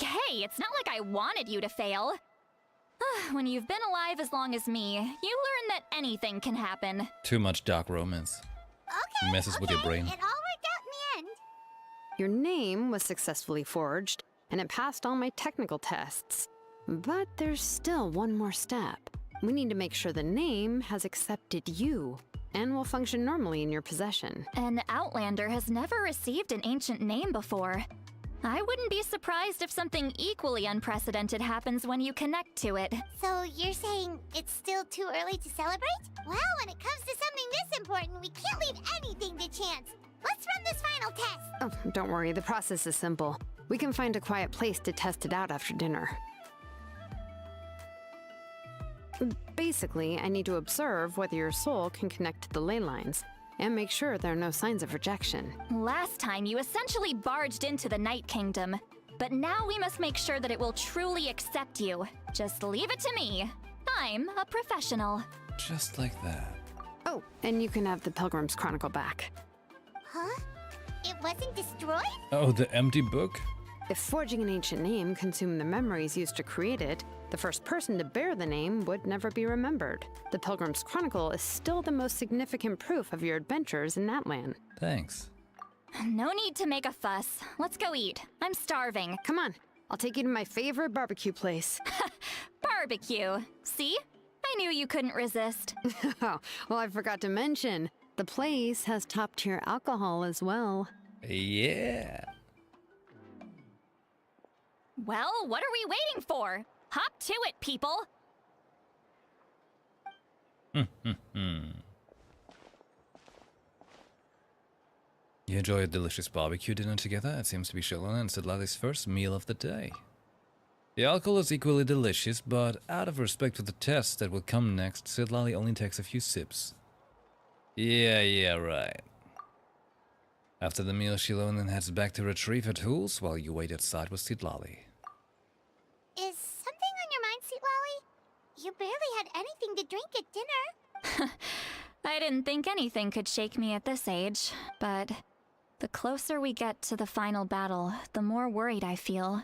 Speaker 7: Hey, it's not like I wanted you to fail. When you've been alive as long as me, you learn that anything can happen.
Speaker 1: Too much dark romance.
Speaker 3: Okay,
Speaker 1: Messes with your brain.
Speaker 3: It all worked out in the end.
Speaker 5: Your name was successfully forged, and it passed all my technical tests. But there's still one more step. We need to make sure the name has accepted you, and will function normally in your possession.
Speaker 7: An Outlander has never received an ancient name before. I wouldn't be surprised if something equally unprecedented happens when you connect to it.
Speaker 3: So you're saying it's still too early to celebrate? Well, when it comes to something this important, we can't leave anything to chance. Let's run this final test.
Speaker 5: Oh, don't worry, the process is simple. We can find a quiet place to test it out after dinner. Basically, I need to observe whether your soul can connect to the ley lines, and make sure there are no signs of rejection.
Speaker 7: Last time, you essentially barged into the Night Kingdom. But now we must make sure that it will truly accept you. Just leave it to me. I'm a professional.
Speaker 1: Just like that.
Speaker 5: Oh, and you can have the Pilgrim's Chronicle back.
Speaker 3: Huh? It wasn't destroyed?
Speaker 1: Oh, the empty book?
Speaker 5: If forging an ancient name consumed the memories used to create it, the first person to bear the name would never be remembered. The Pilgrim's Chronicle is still the most significant proof of your adventures in Natlan.
Speaker 1: Thanks.
Speaker 7: No need to make a fuss. Let's go eat. I'm starving.
Speaker 5: Come on, I'll take you to my favorite barbecue place.
Speaker 7: Barbecue. See? I knew you couldn't resist.
Speaker 5: Oh, well, I forgot to mention, the place has top-tier alcohol as well.
Speaker 1: Yeah.
Speaker 7: Well, what are we waiting for? Hop to it, people!
Speaker 1: You enjoy a delicious barbecue dinner together? It seems to be Shalona and Sidlali's first meal of the day. The alcohol is equally delicious, but out of respect for the test that will come next, Sidlali only takes a few sips. Yeah, right. After the meal, Shalona heads back to retrieve her tools while you wait outside with Sidlali.
Speaker 3: Is something on your mind, Sweet Lolly? You barely had anything to drink at dinner.
Speaker 7: I didn't think anything could shake me at this age, but the closer we get to the final battle, the more worried I feel.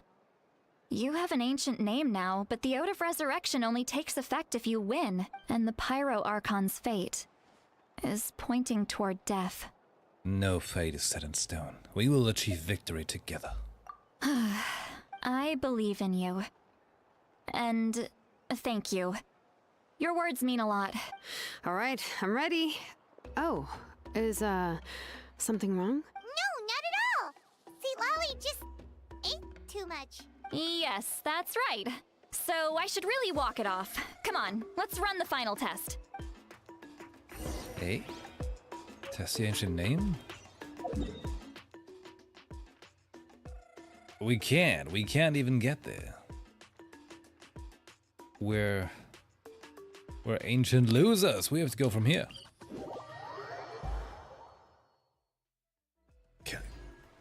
Speaker 7: You have an ancient name now, but the Ode of Resurrection only takes effect if you win, and the Pyro Archon's fate is pointing toward death.
Speaker 1: No fate is set in stone. We will achieve victory together.
Speaker 7: I believe in you. And thank you. Your words mean a lot.
Speaker 5: All right, I'm ready. Oh, is, something wrong?
Speaker 3: No, not at all! Sweet Lolly just ate too much.
Speaker 7: Yes, that's right. So I should really walk it off. Come on, let's run the final test.
Speaker 1: Hey? Test the ancient name? We can't even get there. We're ancient losers. We have to go from here. Okay,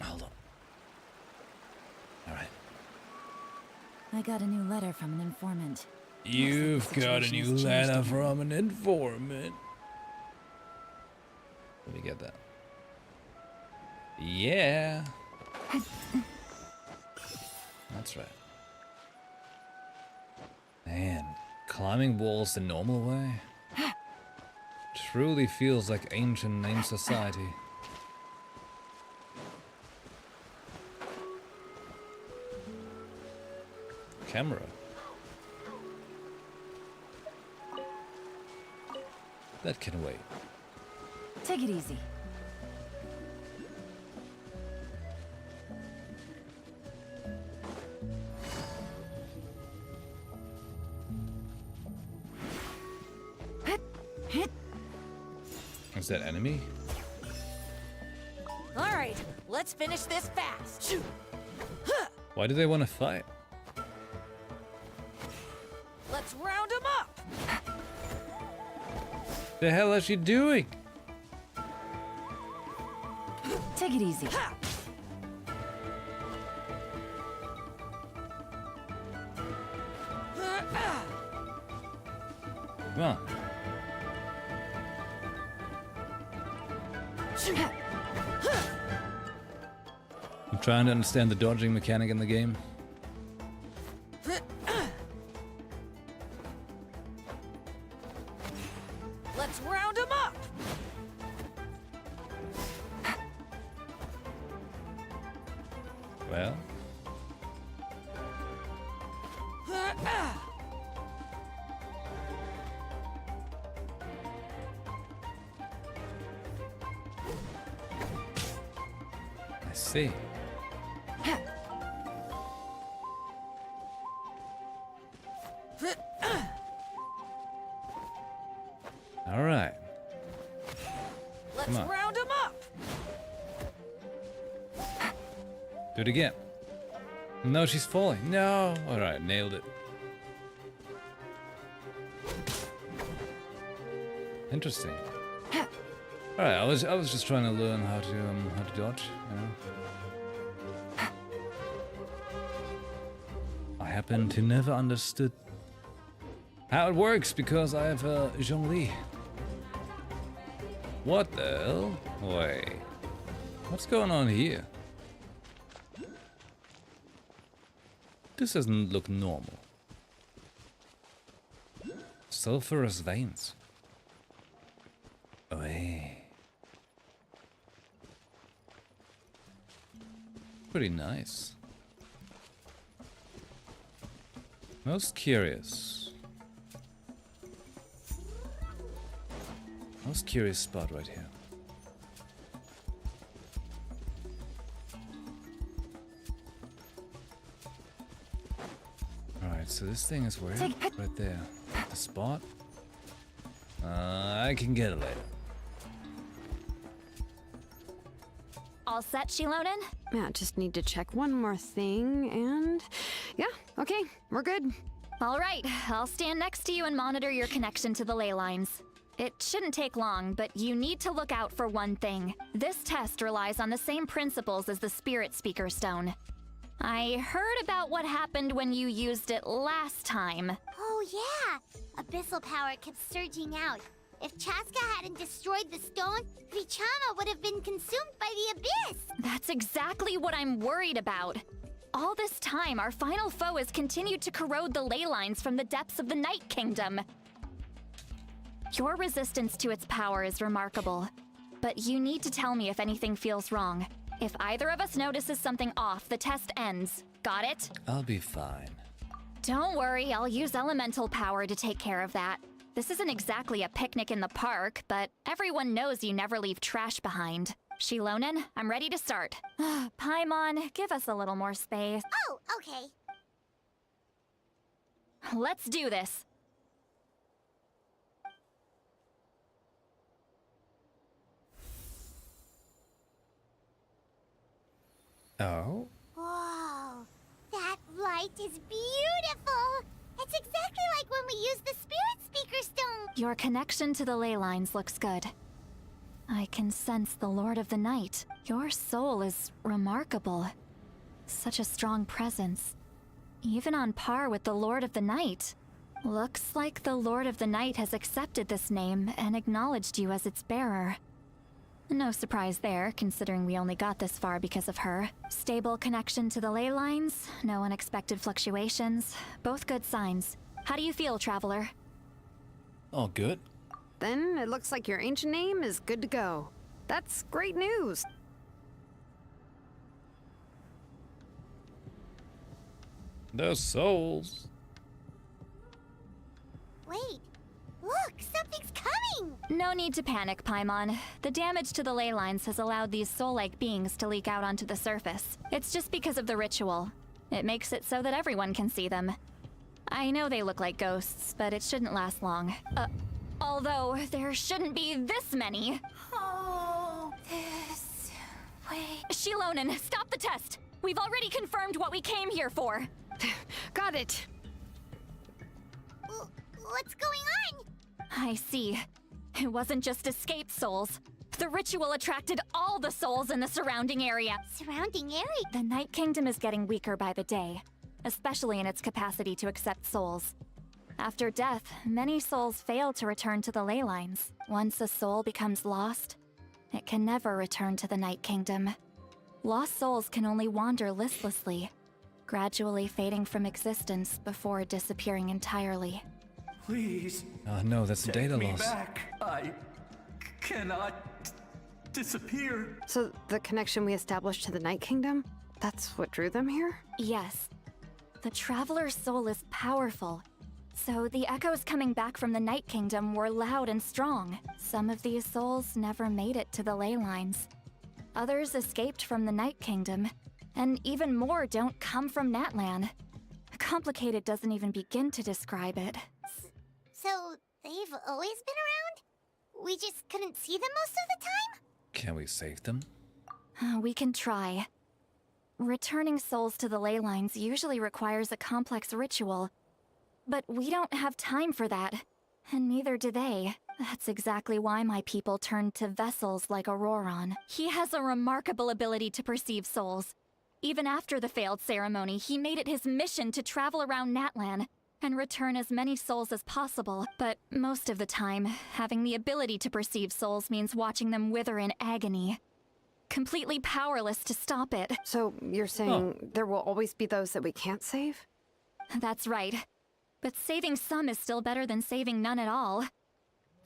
Speaker 1: hold on. All right.
Speaker 13: I got a new letter from an informant.
Speaker 1: You've got a new letter from an informant. Let me get that. Yeah. That's right. Man, climbing walls the normal way truly feels like ancient name society. Camera. That can wait.
Speaker 13: Take it easy.
Speaker 1: Is that enemy?
Speaker 13: All right, let's finish this fast.
Speaker 1: Why do they want to fight?
Speaker 13: Let's round them up.
Speaker 1: The hell is she doing?
Speaker 13: Take it easy.
Speaker 1: Come on. I'm trying to understand the dodging mechanic in the game.
Speaker 13: Let's round them up.
Speaker 1: Well. I see. All right.
Speaker 13: Let's
Speaker 1: Come on.
Speaker 13: round them up.
Speaker 1: Do it again. No, she's falling. No. All right, nailed it. Interesting. All right, I was just trying to learn how to dodge. You know? I happen to never understood how it works because I have Zhongli. What the hell? Wait. What's going on here? This doesn't look normal. Sulfurous veins. Oi. Pretty nice. Most curious. Most curious spot right here. Alright, so this thing is where? Right there. The spot? I can get it later.
Speaker 7: All set, Shilonen?
Speaker 5: Yeah, just need to check one more thing, and yeah, okay, we're good.
Speaker 7: All right, I'll stand next to you and monitor your connection to the ley lines. It shouldn't take long, but you need to look out for one thing. This test relies on the same principles as the Spirit Speaker Stone. I heard about what happened when you used it last time.
Speaker 3: Oh yeah! Abyssal power kept surging out. If Chaska hadn't destroyed the stone, Vichama would have been consumed by the abyss!
Speaker 7: That's exactly what I'm worried about. All this time, our final foe has continued to corrode the ley lines from the depths of the Night Kingdom. Your resistance to its power is remarkable, but you need to tell me if anything feels wrong. If either of us notices something off, the test ends. Got it?
Speaker 1: I'll be fine.
Speaker 7: Don't worry, I'll use elemental power to take care of that. This isn't exactly a picnic in the park, but everyone knows you never leave trash behind. Shilonen, I'm ready to start. Paimon, give us a little more space.
Speaker 3: Oh, okay.
Speaker 7: Let's do this.
Speaker 1: Oh?
Speaker 3: Whoa, that light is beautiful! It's exactly like when we used the Spirit Speaker Stone!
Speaker 7: Your connection to the ley lines looks good. I can sense the Lord of the Night. Your soul is remarkable. Such a strong presence. Even on par with the Lord of the Night. Looks like the Lord of the Night has accepted this name and acknowledged you as its bearer. No surprise there, considering we only got this far because of her. Stable connection to the ley lines, no unexpected fluctuations, both good signs. How do you feel, Traveler?
Speaker 1: All good.
Speaker 5: Then it looks like your ancient name is good to go. That's great news.
Speaker 1: Those souls.
Speaker 3: Wait, look, something's coming!
Speaker 7: No need to panic, Paimon. The damage to the ley lines has allowed these soul-like beings to leak out onto the surface. It's just because of the ritual. It makes it so that everyone can see them. I know they look like ghosts, but it shouldn't last long. Although, there shouldn't be this many.
Speaker 3: Oh, this way.
Speaker 7: Shilonen, stop the test! We've already confirmed what we came here for.
Speaker 5: Got it.
Speaker 3: What's going on?
Speaker 7: I see. It wasn't just escaped souls. The ritual attracted all the souls in the surrounding area.
Speaker 3: Surrounding area?
Speaker 7: The Night Kingdom is getting weaker by the day, especially in its capacity to accept souls. After death, many souls fail to return to the ley lines. Once a soul becomes lost, it can never return to the Night Kingdom. Lost souls can only wander listlessly, gradually fading from existence before disappearing entirely.
Speaker 15: Please.
Speaker 1: Oh no, that's a data
Speaker 15: take me
Speaker 1: loss.
Speaker 15: Back. I cannot disappear.
Speaker 5: So the connection we established to the Night Kingdom, that's what drew them here?
Speaker 7: Yes. The Traveler's soul is powerful, so the echoes coming back from the Night Kingdom were loud and strong. Some of these souls never made it to the ley lines. Others escaped from the Night Kingdom, and even more don't come from Natlan. Complicated doesn't even begin to describe it.
Speaker 3: So, they've always been around? We just couldn't see them most of the time?
Speaker 1: Can we save them?
Speaker 7: We can try. Returning souls to the ley lines usually requires a complex ritual, but we don't have time for that, and neither do they. That's exactly why my people turned to vessels like Auroron. He has a remarkable ability to perceive souls. Even after the failed ceremony, he made it his mission to travel around Natlan and return as many souls as possible. But most of the time, having the ability to perceive souls means watching them wither in agony. Completely powerless to stop it.
Speaker 5: So you're saying there will always be those that we can't save?
Speaker 7: That's right. But saving some is still better than saving none at all.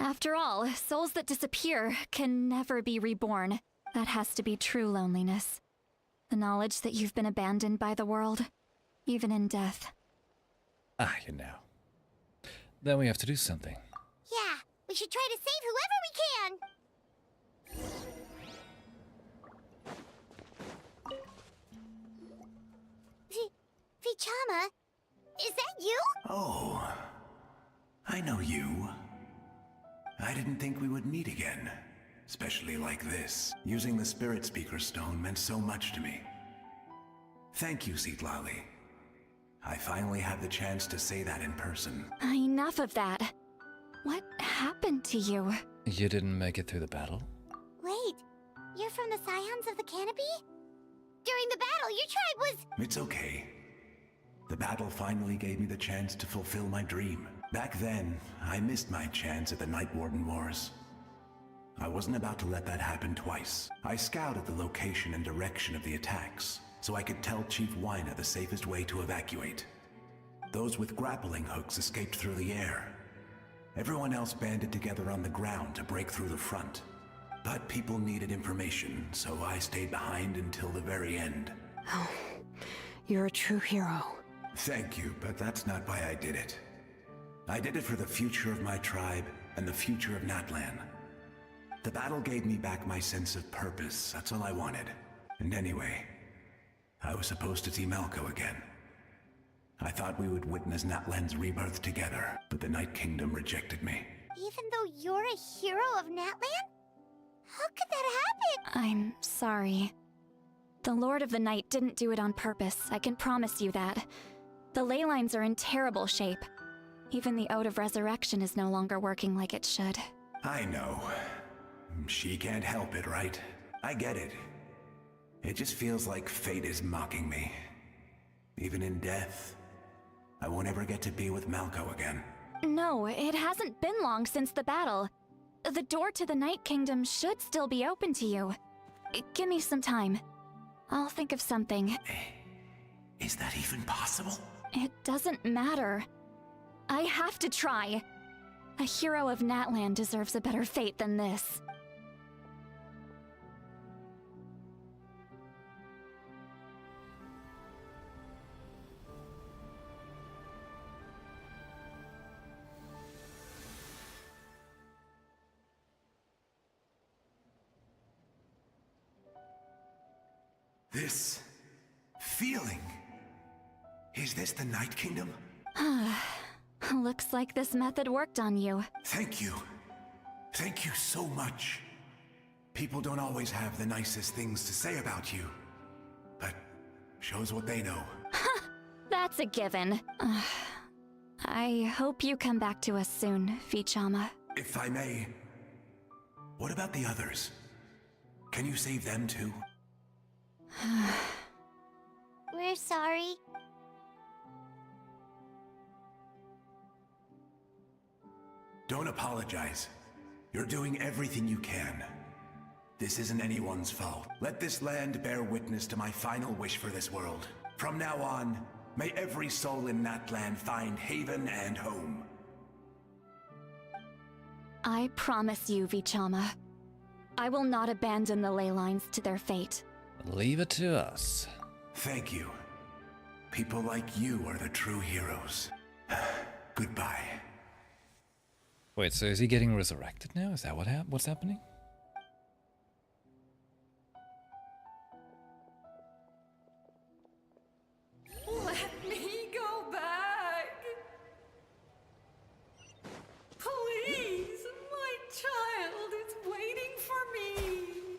Speaker 7: After all, souls that disappear can never be reborn. That has to be true loneliness. The knowledge that you've been abandoned by the world, even in death.
Speaker 1: Ah, you know. Then we have to do something.
Speaker 3: Yeah, we should try to save whoever we can. Vichama, is that you?
Speaker 16: Oh, I know you. I didn't think we would meet again, especially like this. Using the Spirit Speaker Stone meant so much to me. Thank you, Citlali. I finally had the chance to say that in person.
Speaker 7: Enough of that. What happened to you?
Speaker 1: You didn't make it through the battle?
Speaker 3: Wait, you're from the Scions of the Canopy? During the battle, your tribe was...
Speaker 16: It's okay. The battle finally gave me the chance to fulfill my dream. Back then, I missed my chance at the Night Warden Wars. I wasn't about to let that happen twice. I scouted the location and direction of the attacks, so I could tell Chief Wyna the safest way to evacuate. Those with grappling hooks escaped through the air. Everyone else banded together on the ground to break through the front. But people needed information, so I stayed behind until the very end.
Speaker 5: Oh, you're a true hero.
Speaker 16: Thank you, but that's not why I did it. I did it for the future of my tribe and the future of Natlan. The battle gave me back my sense of purpose, that's all I wanted. And anyway, I was supposed to see Malco again. I thought we would witness Natlan's rebirth together, but the Night Kingdom rejected me.
Speaker 3: Even though you're a hero of Natlan? How could that happen?
Speaker 7: I'm sorry. The Lord of the Night didn't do it on purpose, I can promise you that. The ley lines are in terrible shape. Even the Ode of Resurrection is no longer working like it should.
Speaker 16: I know. She can't help it, right? I get it. It just feels like fate is mocking me. Even in death, I won't ever get to be with Malco again.
Speaker 7: No, it hasn't been long since the battle. The door to the Night Kingdom should still be open to you. Give me some time. I'll think of something.
Speaker 16: Is that even possible?
Speaker 7: It doesn't matter. I have to try. A hero of Natlan deserves a better fate than this.
Speaker 16: This feeling. Is this the Night Kingdom?
Speaker 7: Looks like this method worked on you.
Speaker 16: Thank you. Thank you so much. People don't always have the nicest things to say about you, but shows what they know.
Speaker 7: That's a given. I hope you come back to us soon, Vichama.
Speaker 16: If I may, what about the others? Can you save them too?
Speaker 3: We're sorry.
Speaker 16: Don't apologize. You're doing everything you can. This isn't anyone's fault. Let this land bear witness to my final wish for this world. From now on, may every soul in Natlan find haven and home.
Speaker 7: I promise you, Vichama. I will not abandon the ley lines to their fate.
Speaker 1: Leave it to us.
Speaker 16: Thank you. People like you are the true heroes. Goodbye.
Speaker 1: Wait, so is he getting resurrected now? Is that what's happening?
Speaker 17: Let me go back. Please, my child is waiting for me.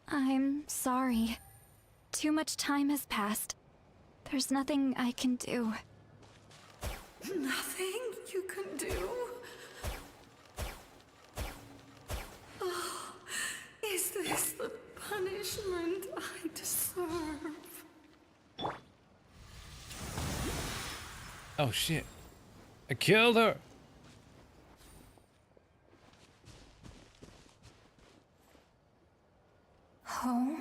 Speaker 7: I'm sorry. Too much time has passed. There's nothing I can do.
Speaker 17: Nothing you can do? Oh, is this the punishment I deserve?
Speaker 1: Oh shit. I killed her!
Speaker 7: Home?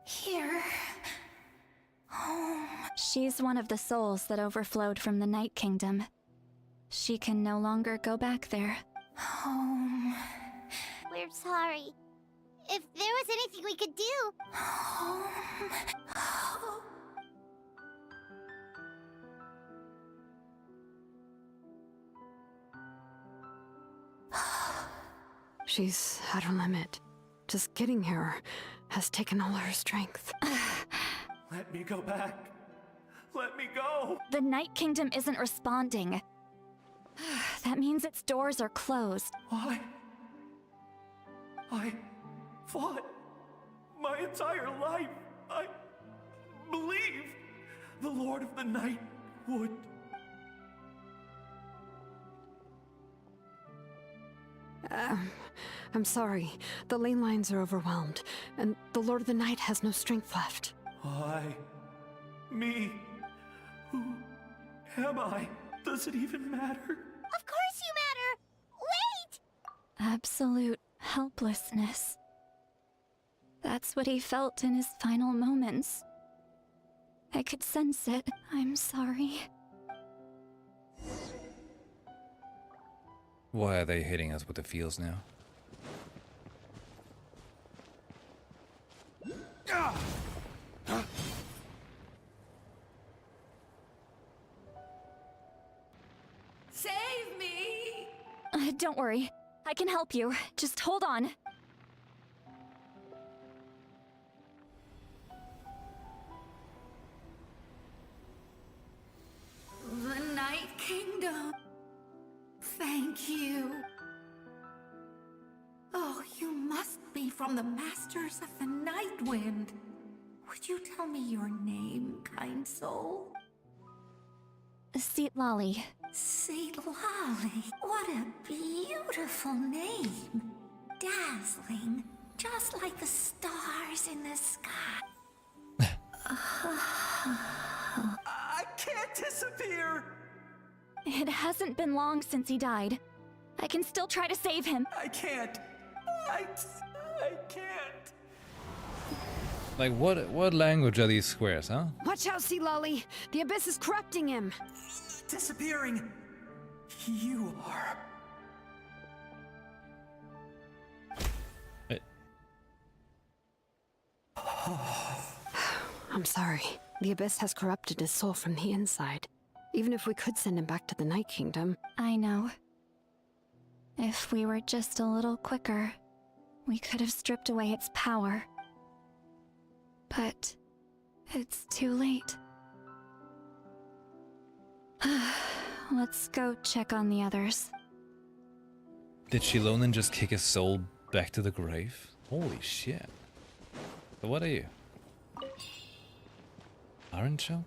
Speaker 7: Here? Home? She's one of the souls that overflowed from the Night Kingdom. She can no longer go back there. Home.
Speaker 3: we're sorry. If there was anything we could do...
Speaker 5: She's at her limit. Just getting here has taken all her strength.
Speaker 15: Let me go back. Let me go.
Speaker 7: The Night Kingdom isn't responding. That means its doors are closed.
Speaker 15: Why? I fought my entire life. I believed the Lord of the Night would.
Speaker 5: I'm sorry. The ley lines are overwhelmed, and the Lord of the Night has no strength left.
Speaker 15: Me? Who am I? Does it even matter?
Speaker 3: Of course you matter! Wait!
Speaker 7: Absolute helplessness. That's what he felt in his final moments. I could sense it. I'm sorry.
Speaker 1: Why are they hitting us with the feels now?
Speaker 17: Save me!
Speaker 7: Don't worry. I can help you. Just hold on.
Speaker 17: The Night Kingdom. Thank you. Oh, you must be from the Masters of the Night Wind. Would you tell me your name, kind soul?
Speaker 7: Seat Lolly.
Speaker 17: Seat Lolly. What a beautiful name. Dazzling. Just like the stars in the sky.
Speaker 15: I can't disappear!
Speaker 7: It hasn't been long since he died. I can still try to save him.
Speaker 15: I can't. I can't.
Speaker 1: Like, what language are these squares, huh?
Speaker 5: Watch out, Sea Lolly! The Abyss is corrupting him!
Speaker 15: Disappearing. You are.
Speaker 5: I'm sorry. The Abyss has corrupted his soul from the inside. Even if we could send him back to the Night Kingdom.
Speaker 7: I know. If we were just a little quicker, we could have stripped away its power. But it's too late. Let's go check on the others.
Speaker 1: Did Shilonan just kick his soul back to the grave? Holy shit. So what are you? Archon?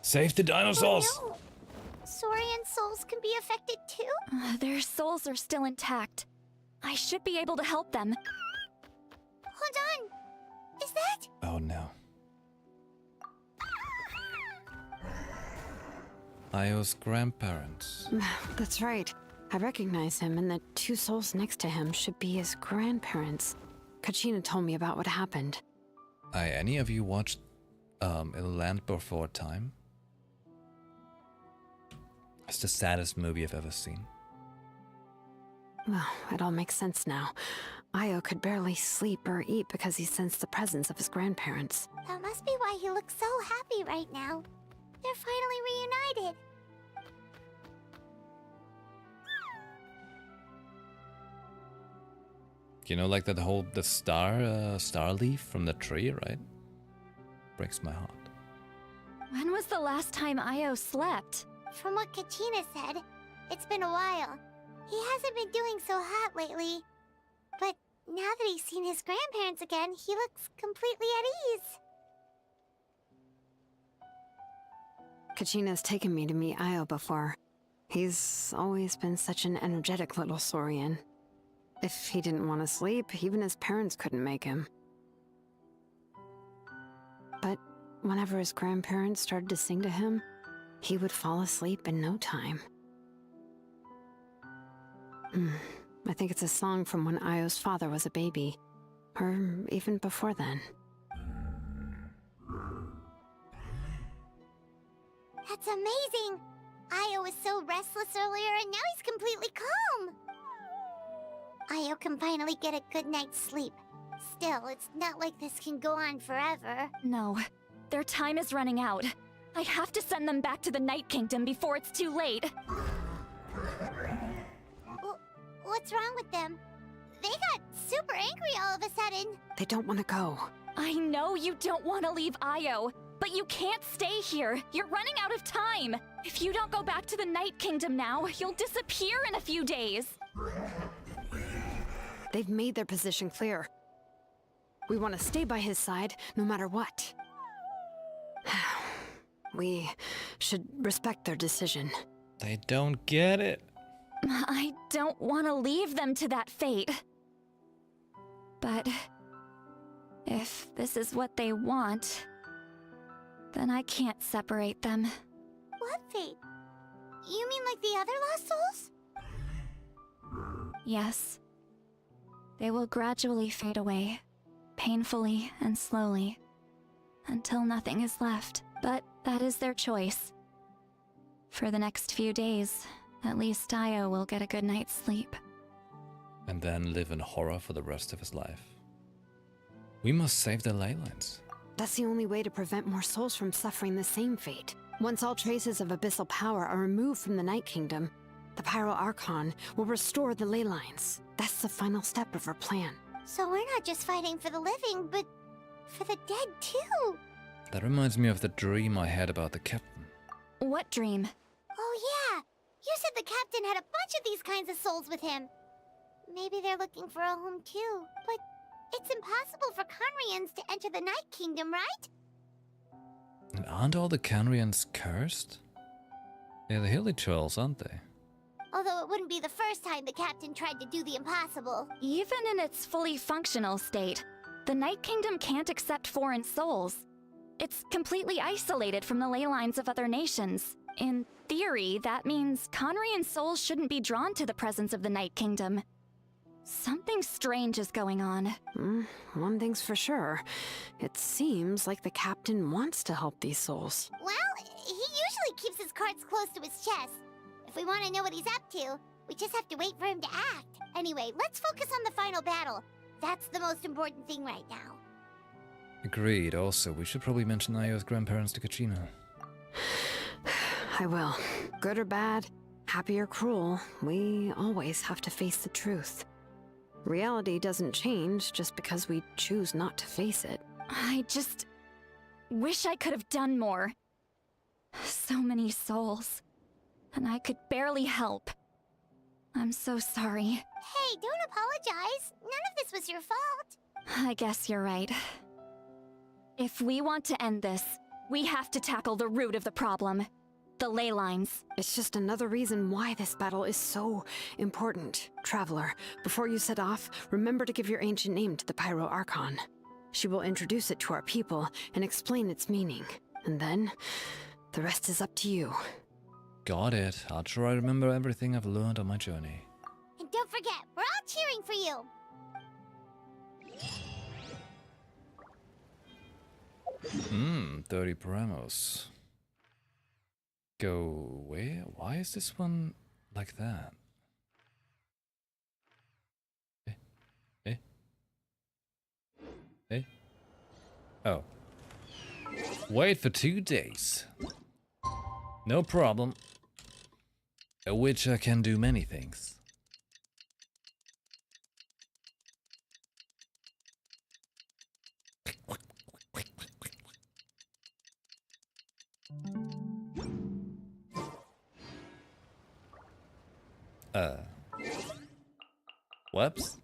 Speaker 1: Save the dinosaurs!
Speaker 3: Oh, no. Saurian souls can be affected too?
Speaker 7: Their souls are still intact. I should be able to help them.
Speaker 3: Hold on! Is that?
Speaker 1: Oh no. Io's grandparents.
Speaker 5: That's right. I recognize him, and the two souls next to him should be his grandparents. Kachina told me about what happened.
Speaker 1: Any of you watched A Land Before Time? It's the saddest movie I've ever seen.
Speaker 5: Well, it all makes sense now. Io could barely sleep or eat because he sensed the presence of his grandparents.
Speaker 3: That must be why he looks so happy right now. They're finally reunited.
Speaker 1: You know, like the star leaf from the tree, right? Breaks my heart.
Speaker 7: When was the last time Io slept?
Speaker 3: From what Kachina said, it's been a while. He hasn't been doing so hot lately. But now that he's seen his grandparents again, he looks completely at ease.
Speaker 5: Kachina's taken me to meet Io before. He's always been such an energetic little Saurian. If he didn't want to sleep, even his parents couldn't make him. But whenever his grandparents started to sing to him, he would fall asleep in no time. I think it's a song from when Io's father was a baby, or even before then.
Speaker 3: That's amazing! Io is so restless earlier, and now he's completely calm. Io can finally get a good night's sleep. Still, it's not like this can go on forever.
Speaker 7: No, their time is running out. I have to send them back to the Night Kingdom before it's too late.
Speaker 3: What's wrong with them? They got super angry all of a sudden.
Speaker 5: They don't want to go.
Speaker 7: I know you don't want to leave Io, but you can't stay here. You're running out of time. If you don't go back to the Night Kingdom now, you'll disappear in a few days.
Speaker 5: They've made their position clear. We want to stay by his side, no matter what. We should respect their decision.
Speaker 1: They don't get it.
Speaker 7: I don't want to leave them to that fate. But if this is what they want, then I can't separate them.
Speaker 3: What fate? You mean like the other lost souls?
Speaker 7: Yes. They will gradually fade away, painfully and slowly, until nothing is left. But that is their choice. For the next few days, at least Io will get a good night's sleep.
Speaker 1: And then live in horror for the rest of his life. We must save the ley lines.
Speaker 5: That's the only way to prevent more souls from suffering the same fate. Once all traces of abyssal power are removed from the Night Kingdom, the Pyro Archon will restore the ley lines. That's the final step of our plan.
Speaker 3: So we're not just fighting for the living, but for the dead too.
Speaker 1: That reminds me of the dream I had about the captain.
Speaker 7: What dream?
Speaker 3: Oh yeah, you said the captain had a bunch of these kinds of souls with him. Maybe they're looking for a home too, but it's impossible for Conrians to enter the Night Kingdom, right?
Speaker 1: And aren't all the Canrians cursed? They're the Hilly Trolls, aren't they?
Speaker 3: Although it wouldn't be the first time the captain tried to do the impossible.
Speaker 7: Even in its fully functional state, the Night Kingdom can't accept foreign souls. It's completely isolated from the ley lines of other nations. In theory, that means Conrian souls shouldn't be drawn to the presence of the Night Kingdom. Something strange is going on.
Speaker 5: One thing's for sure. It seems like the captain wants to help these souls.
Speaker 3: Well, he usually keeps his cards close to his chest. If we want to know what he's up to, we just have to wait for him to act. Anyway, let's focus on the final battle. That's the most important thing right now.
Speaker 1: Agreed. Also, we should probably mention Io's grandparents to Kachina.
Speaker 5: I will. Good or bad, happy or cruel, we always have to face the truth. Reality doesn't change just because we choose not to face it.
Speaker 7: I just wish I could have done more. So many souls, and I could barely help. I'm so sorry.
Speaker 3: Hey, don't apologize. None of this was your fault.
Speaker 7: I guess you're right. If we want to end this, we have to tackle the root of the problem. The ley lines.
Speaker 5: It's just another reason why this battle is so important. Traveler, before you set off, remember to give your ancient name to the Pyro Archon. She will introduce it to our people and explain its meaning. And then, the rest is up to you.
Speaker 1: Got it. I'll try to remember everything I've learned on my journey.
Speaker 3: And don't forget, we're all cheering for you.
Speaker 1: 30 Paramos. Go where? Why is this one like that? Oh. Wait for 2 days. No problem. A witcher can do many things. Whoops.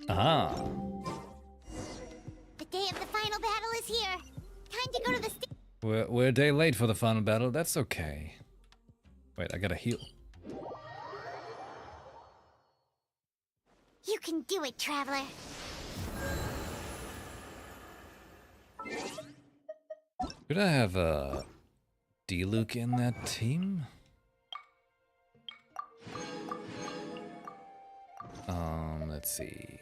Speaker 1: Aha.
Speaker 3: The day of the final battle is here. Time to go to the
Speaker 1: We're a day late for the final battle. That's okay. Wait, I gotta heal.
Speaker 3: You can do it, Traveler.
Speaker 1: Could I have a D-Luke in that team? Let's see.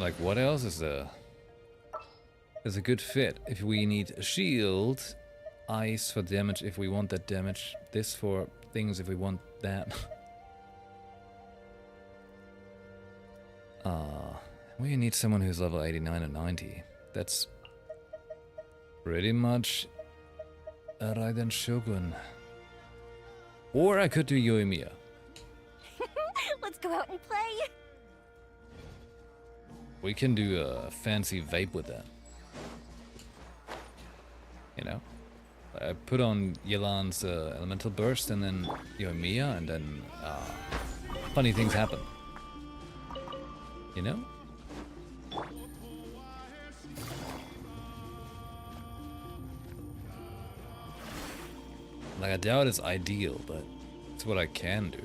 Speaker 1: Like, what else is a good fit? If we need a shield, ice for damage if we want that damage, this for things if we want that. We need someone who's level 89 or 90. That's pretty much a Raiden Shogun. Or I could do Yoimiya.
Speaker 14: Let's go out and play.
Speaker 1: We can do a fancy vape with that. You know? I put on Yelan's elemental burst and then Yoimiya, and then funny things happen. You know? Like, I doubt it's ideal, but it's what I can do.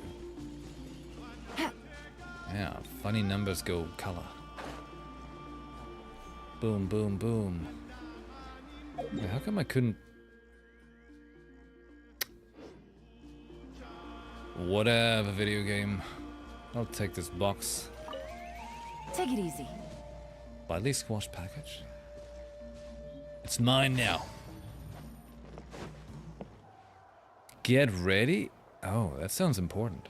Speaker 1: Yeah, funny numbers go color. Boom, boom, boom. Wait, how come I couldn't... Whatever, video game. I'll take this box.
Speaker 13: Take it easy.
Speaker 1: Widely squash package. It's mine now. Get ready? Oh, that sounds important.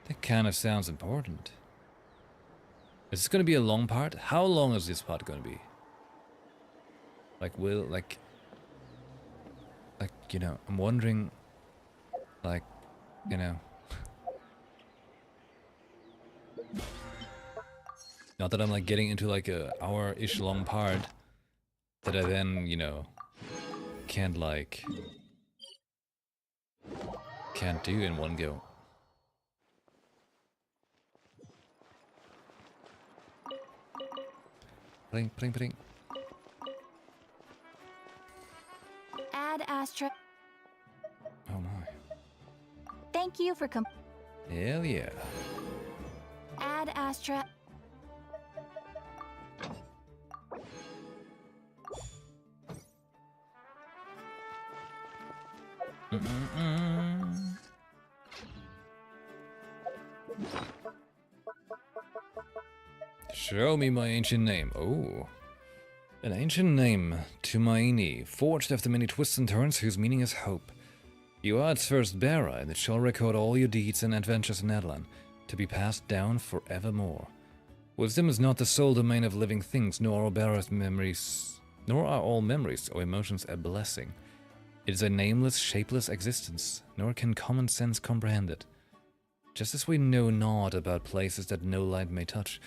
Speaker 1: That kind of sounds important. Is this gonna be a long part? How long is this part gonna be? Like, you know, I'm wondering, like, you know. Not that I'm like getting into like a hour-ish long part that I then, you know, can't do in one go. Pling, pling, pling.
Speaker 9: Add Astra.
Speaker 1: Oh my.
Speaker 9: Thank you for
Speaker 1: Hell yeah.
Speaker 9: Add Astra.
Speaker 1: Show me my ancient name. Oh. An ancient name, Tumaini, forged after many twists and turns whose meaning is hope. You are its first bearer, and it shall record all your deeds and adventures in Natlan, to be passed down forevermore. Wisdom is not the sole domain of living things, nor are all memories or emotions a blessing. It is a nameless, shapeless existence, nor can common sense comprehend it. Just as we know not about places that no light may touch,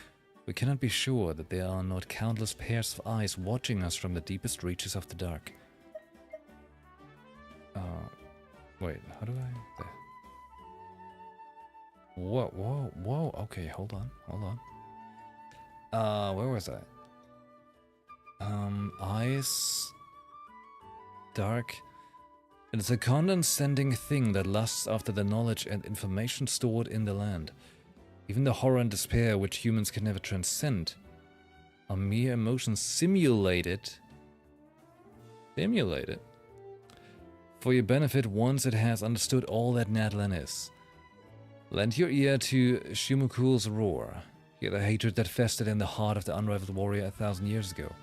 Speaker 1: we cannot be sure that there are not countless pairs of eyes watching us from the deepest reaches of the dark. Wait, how do I... There. Whoa, okay, hold on. Where was I? Eyes... Dark... It is a condescending thing that lusts after the knowledge and information stored in the land. Even the horror and despair which humans can never transcend are mere emotions simulated for your benefit once it has understood all that Natlan is. Lend your ear to Shumukul's roar. Hear the hatred that festered in the heart of the unrivaled warrior 1,000 years ago.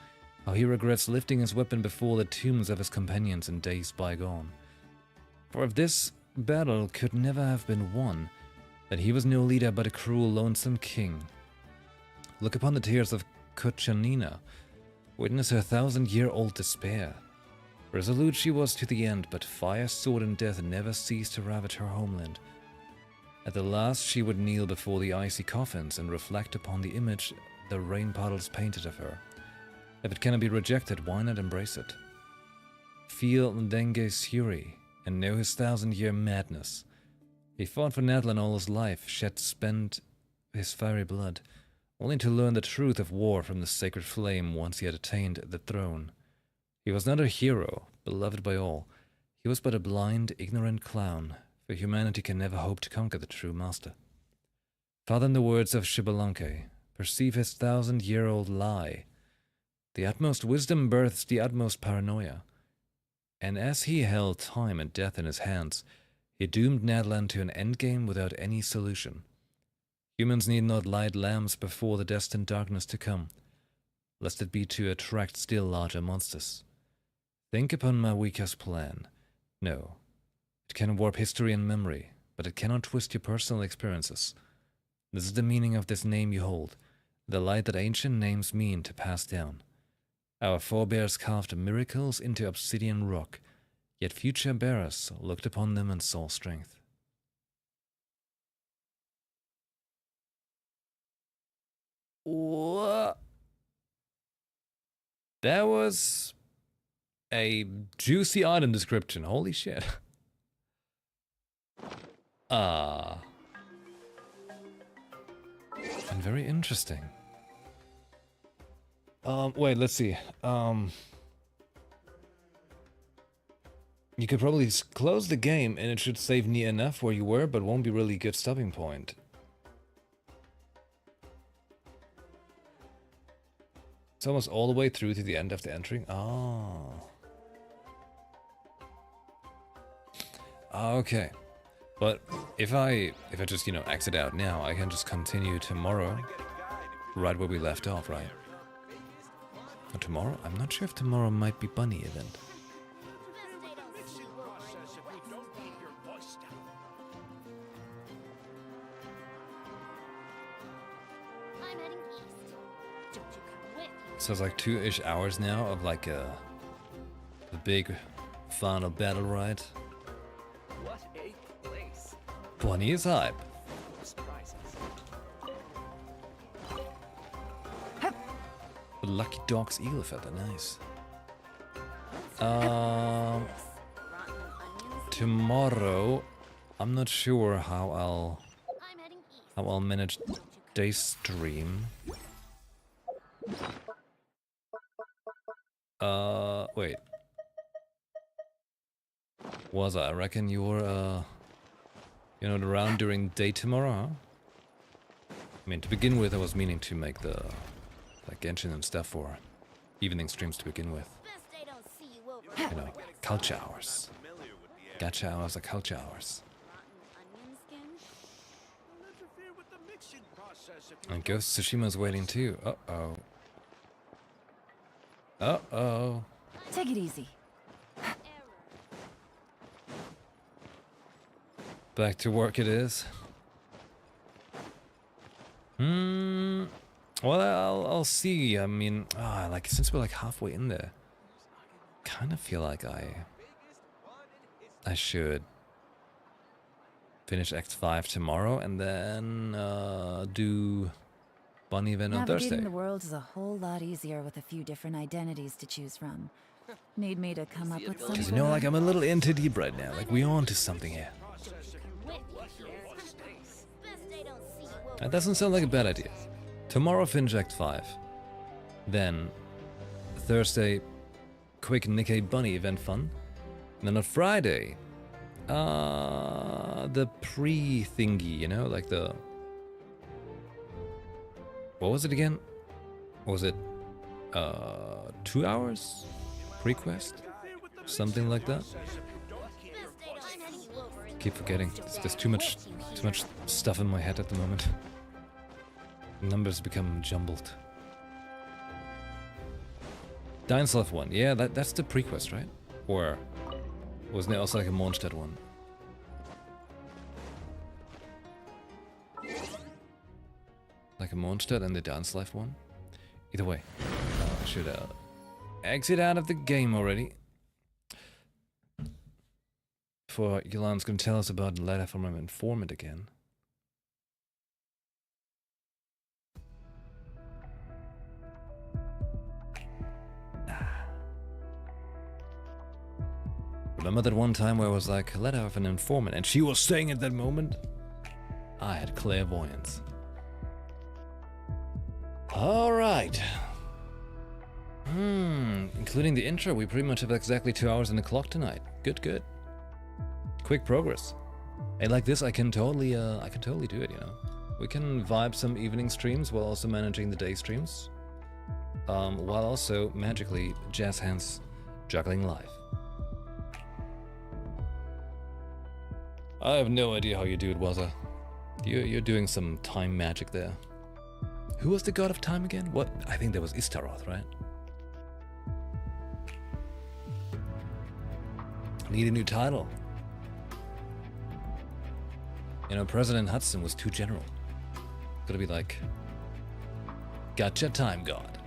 Speaker 1: How he regrets lifting his weapon before the tombs of his companions in days bygone. For if this battle could never have been won, then he was no leader but a cruel, lonesome king. Look upon the tears of Kuchanina. Witness her 1,000-year-old despair. Resolute she was to the end, but fire, sword, and death never ceased to ravage her homeland. At the last she would kneel before the icy coffins and reflect upon the image the rain puddles painted of her. If it cannot be rejected, why not embrace it? Feel Denge's fury, and know his 1,000-year madness. He fought for Natlan all his life, spent his fiery blood, only to learn the truth of war from the sacred flame once he had attained the throne. He was not a hero, beloved by all. He was but a blind, ignorant clown, for humanity can never hope to conquer the true master. Fathom the words of Shibalanke, perceive his 1,000-year-old lie. The utmost wisdom births the utmost paranoia. And as he held time and death in his hands, he doomed Natlan to an endgame without any solution. Humans need not light lamps before the destined darkness to come, lest it be to attract still larger monsters. Think upon my weakest plan. No, it can warp history and memory, but it cannot twist your personal experiences. This is the meaning of this name you hold, the light that ancient names mean to pass down. Our forebears carved miracles into obsidian rock, yet future bearers looked upon them and saw strength. What? That was a juicy item description. Holy shit. And very interesting. Wait, let's see. You could probably close the game and it should save near enough where you were, but won't be really good stopping point. It's almost all the way through to the end of the entering. Oh. Okay. But if I just, you know, exit out now, I can just continue tomorrow, right where we left off, right? Or tomorrow? I'm not sure if tomorrow might be bunny event. So it's like 2-ish hours now of like the big final battle ride.
Speaker 2: What a place.
Speaker 1: Bunny is hype. The Lucky Dog's Eagle Feather, nice. Tomorrow, I'm not sure how I'll manage day stream. Wait. I reckon you're you're not around during day tomorrow, huh? I mean, to begin with, I was meaning to make the like Genshin and stuff for evening streams to begin with. You know, culture hours. Gacha hours are culture hours. And Ghost Tsushima's waiting too. Uh-oh. Uh-oh.
Speaker 13: Take it easy.
Speaker 1: Back to work it is. Well, I'll see. I mean, like since we're like halfway in there, kind of feel like I should finish Act 5 tomorrow and then do Bunny event on Thursday.
Speaker 13: Navigating the world is a whole lot easier with a few different identities to choose from. Need me to come up with some?
Speaker 1: Because you know, like I'm a little into deep right now. Like we on to something here. That doesn't sound like a bad idea. Tomorrow finish Act 5. Then Thursday, quick Nikkei Bunny event fun. And then on Friday, the pre-thingy, you know, like the... What was it again? Was it 2 hours? Pre-quest? Something like that? Keep forgetting. There's too much stuff in my head at the moment. Numbers become jumbled. Dainslev one. Yeah, that's the pre-quest, right? Or wasn't there also like a Mondstadt one? Like a Mondstadt and the Dainslev one? Either way. I should exit out of the game already. Before Yolan's gonna tell us about the letter from an informant again. Remember that one time where I was like, letter of an informant, and she was saying at that moment? I had clairvoyance. Alright. Including the intro, we pretty much have exactly 2 hours on the clock tonight. Good. Quick progress. Hey, like this, I can totally do it, you know. We can vibe some evening streams while also managing the day streams. While also magically jazz hands juggling live. I have no idea how you do it, Waza. You're doing some time magic there. Who was the god of time again? What? I think that was Istaroth, right? Need a new title. You know, President Hudson was too general. Gotta be like, gotcha, time god.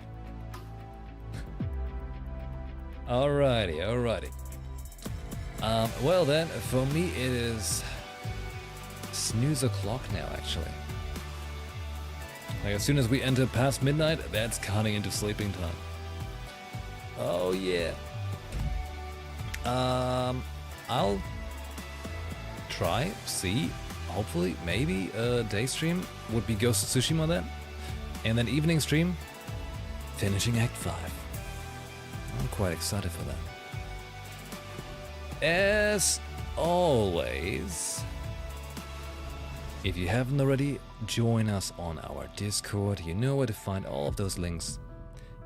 Speaker 1: Alrighty, alrighty. Well then, for me it is snooze o'clock now, actually. Like, as soon as we enter past midnight, that's counting into sleeping time. Oh yeah. I'll try, see, hopefully, maybe a day stream would be Ghost of Tsushima then. And then evening stream, finishing Act 5. I'm quite excited for that. As always, if you haven't already, join us on our Discord. You know where to find all of those links.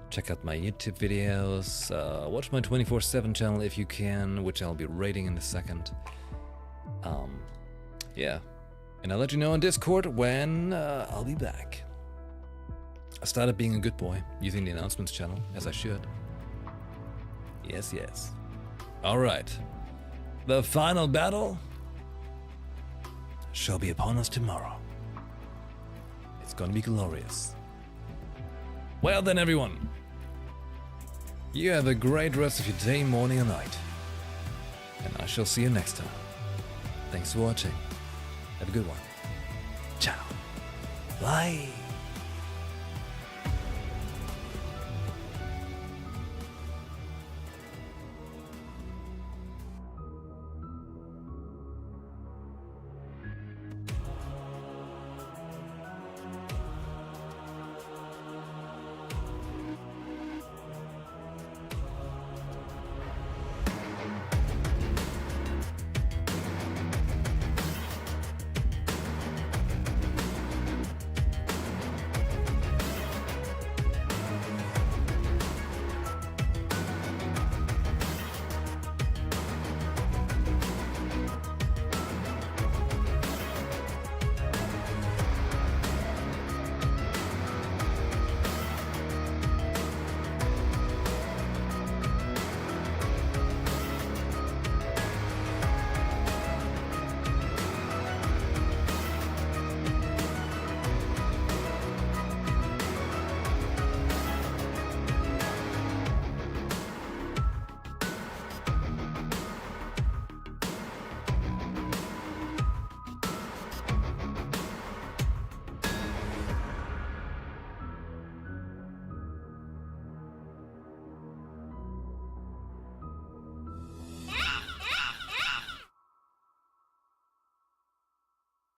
Speaker 1: Check out my YouTube videos, watch my 24/7 channel if you can, which I'll be rating in a second. Yeah, and I'll let you know on Discord when I'll be back. I started being a good boy, using the announcements channel, as I should. Yes, yes. Alright, the final battle shall be upon us tomorrow. It's gonna be glorious. Well then, everyone, you have a great rest of your day, morning, or night. And I shall see you next time. Thanks for watching. Have a good one. Ciao. Bye.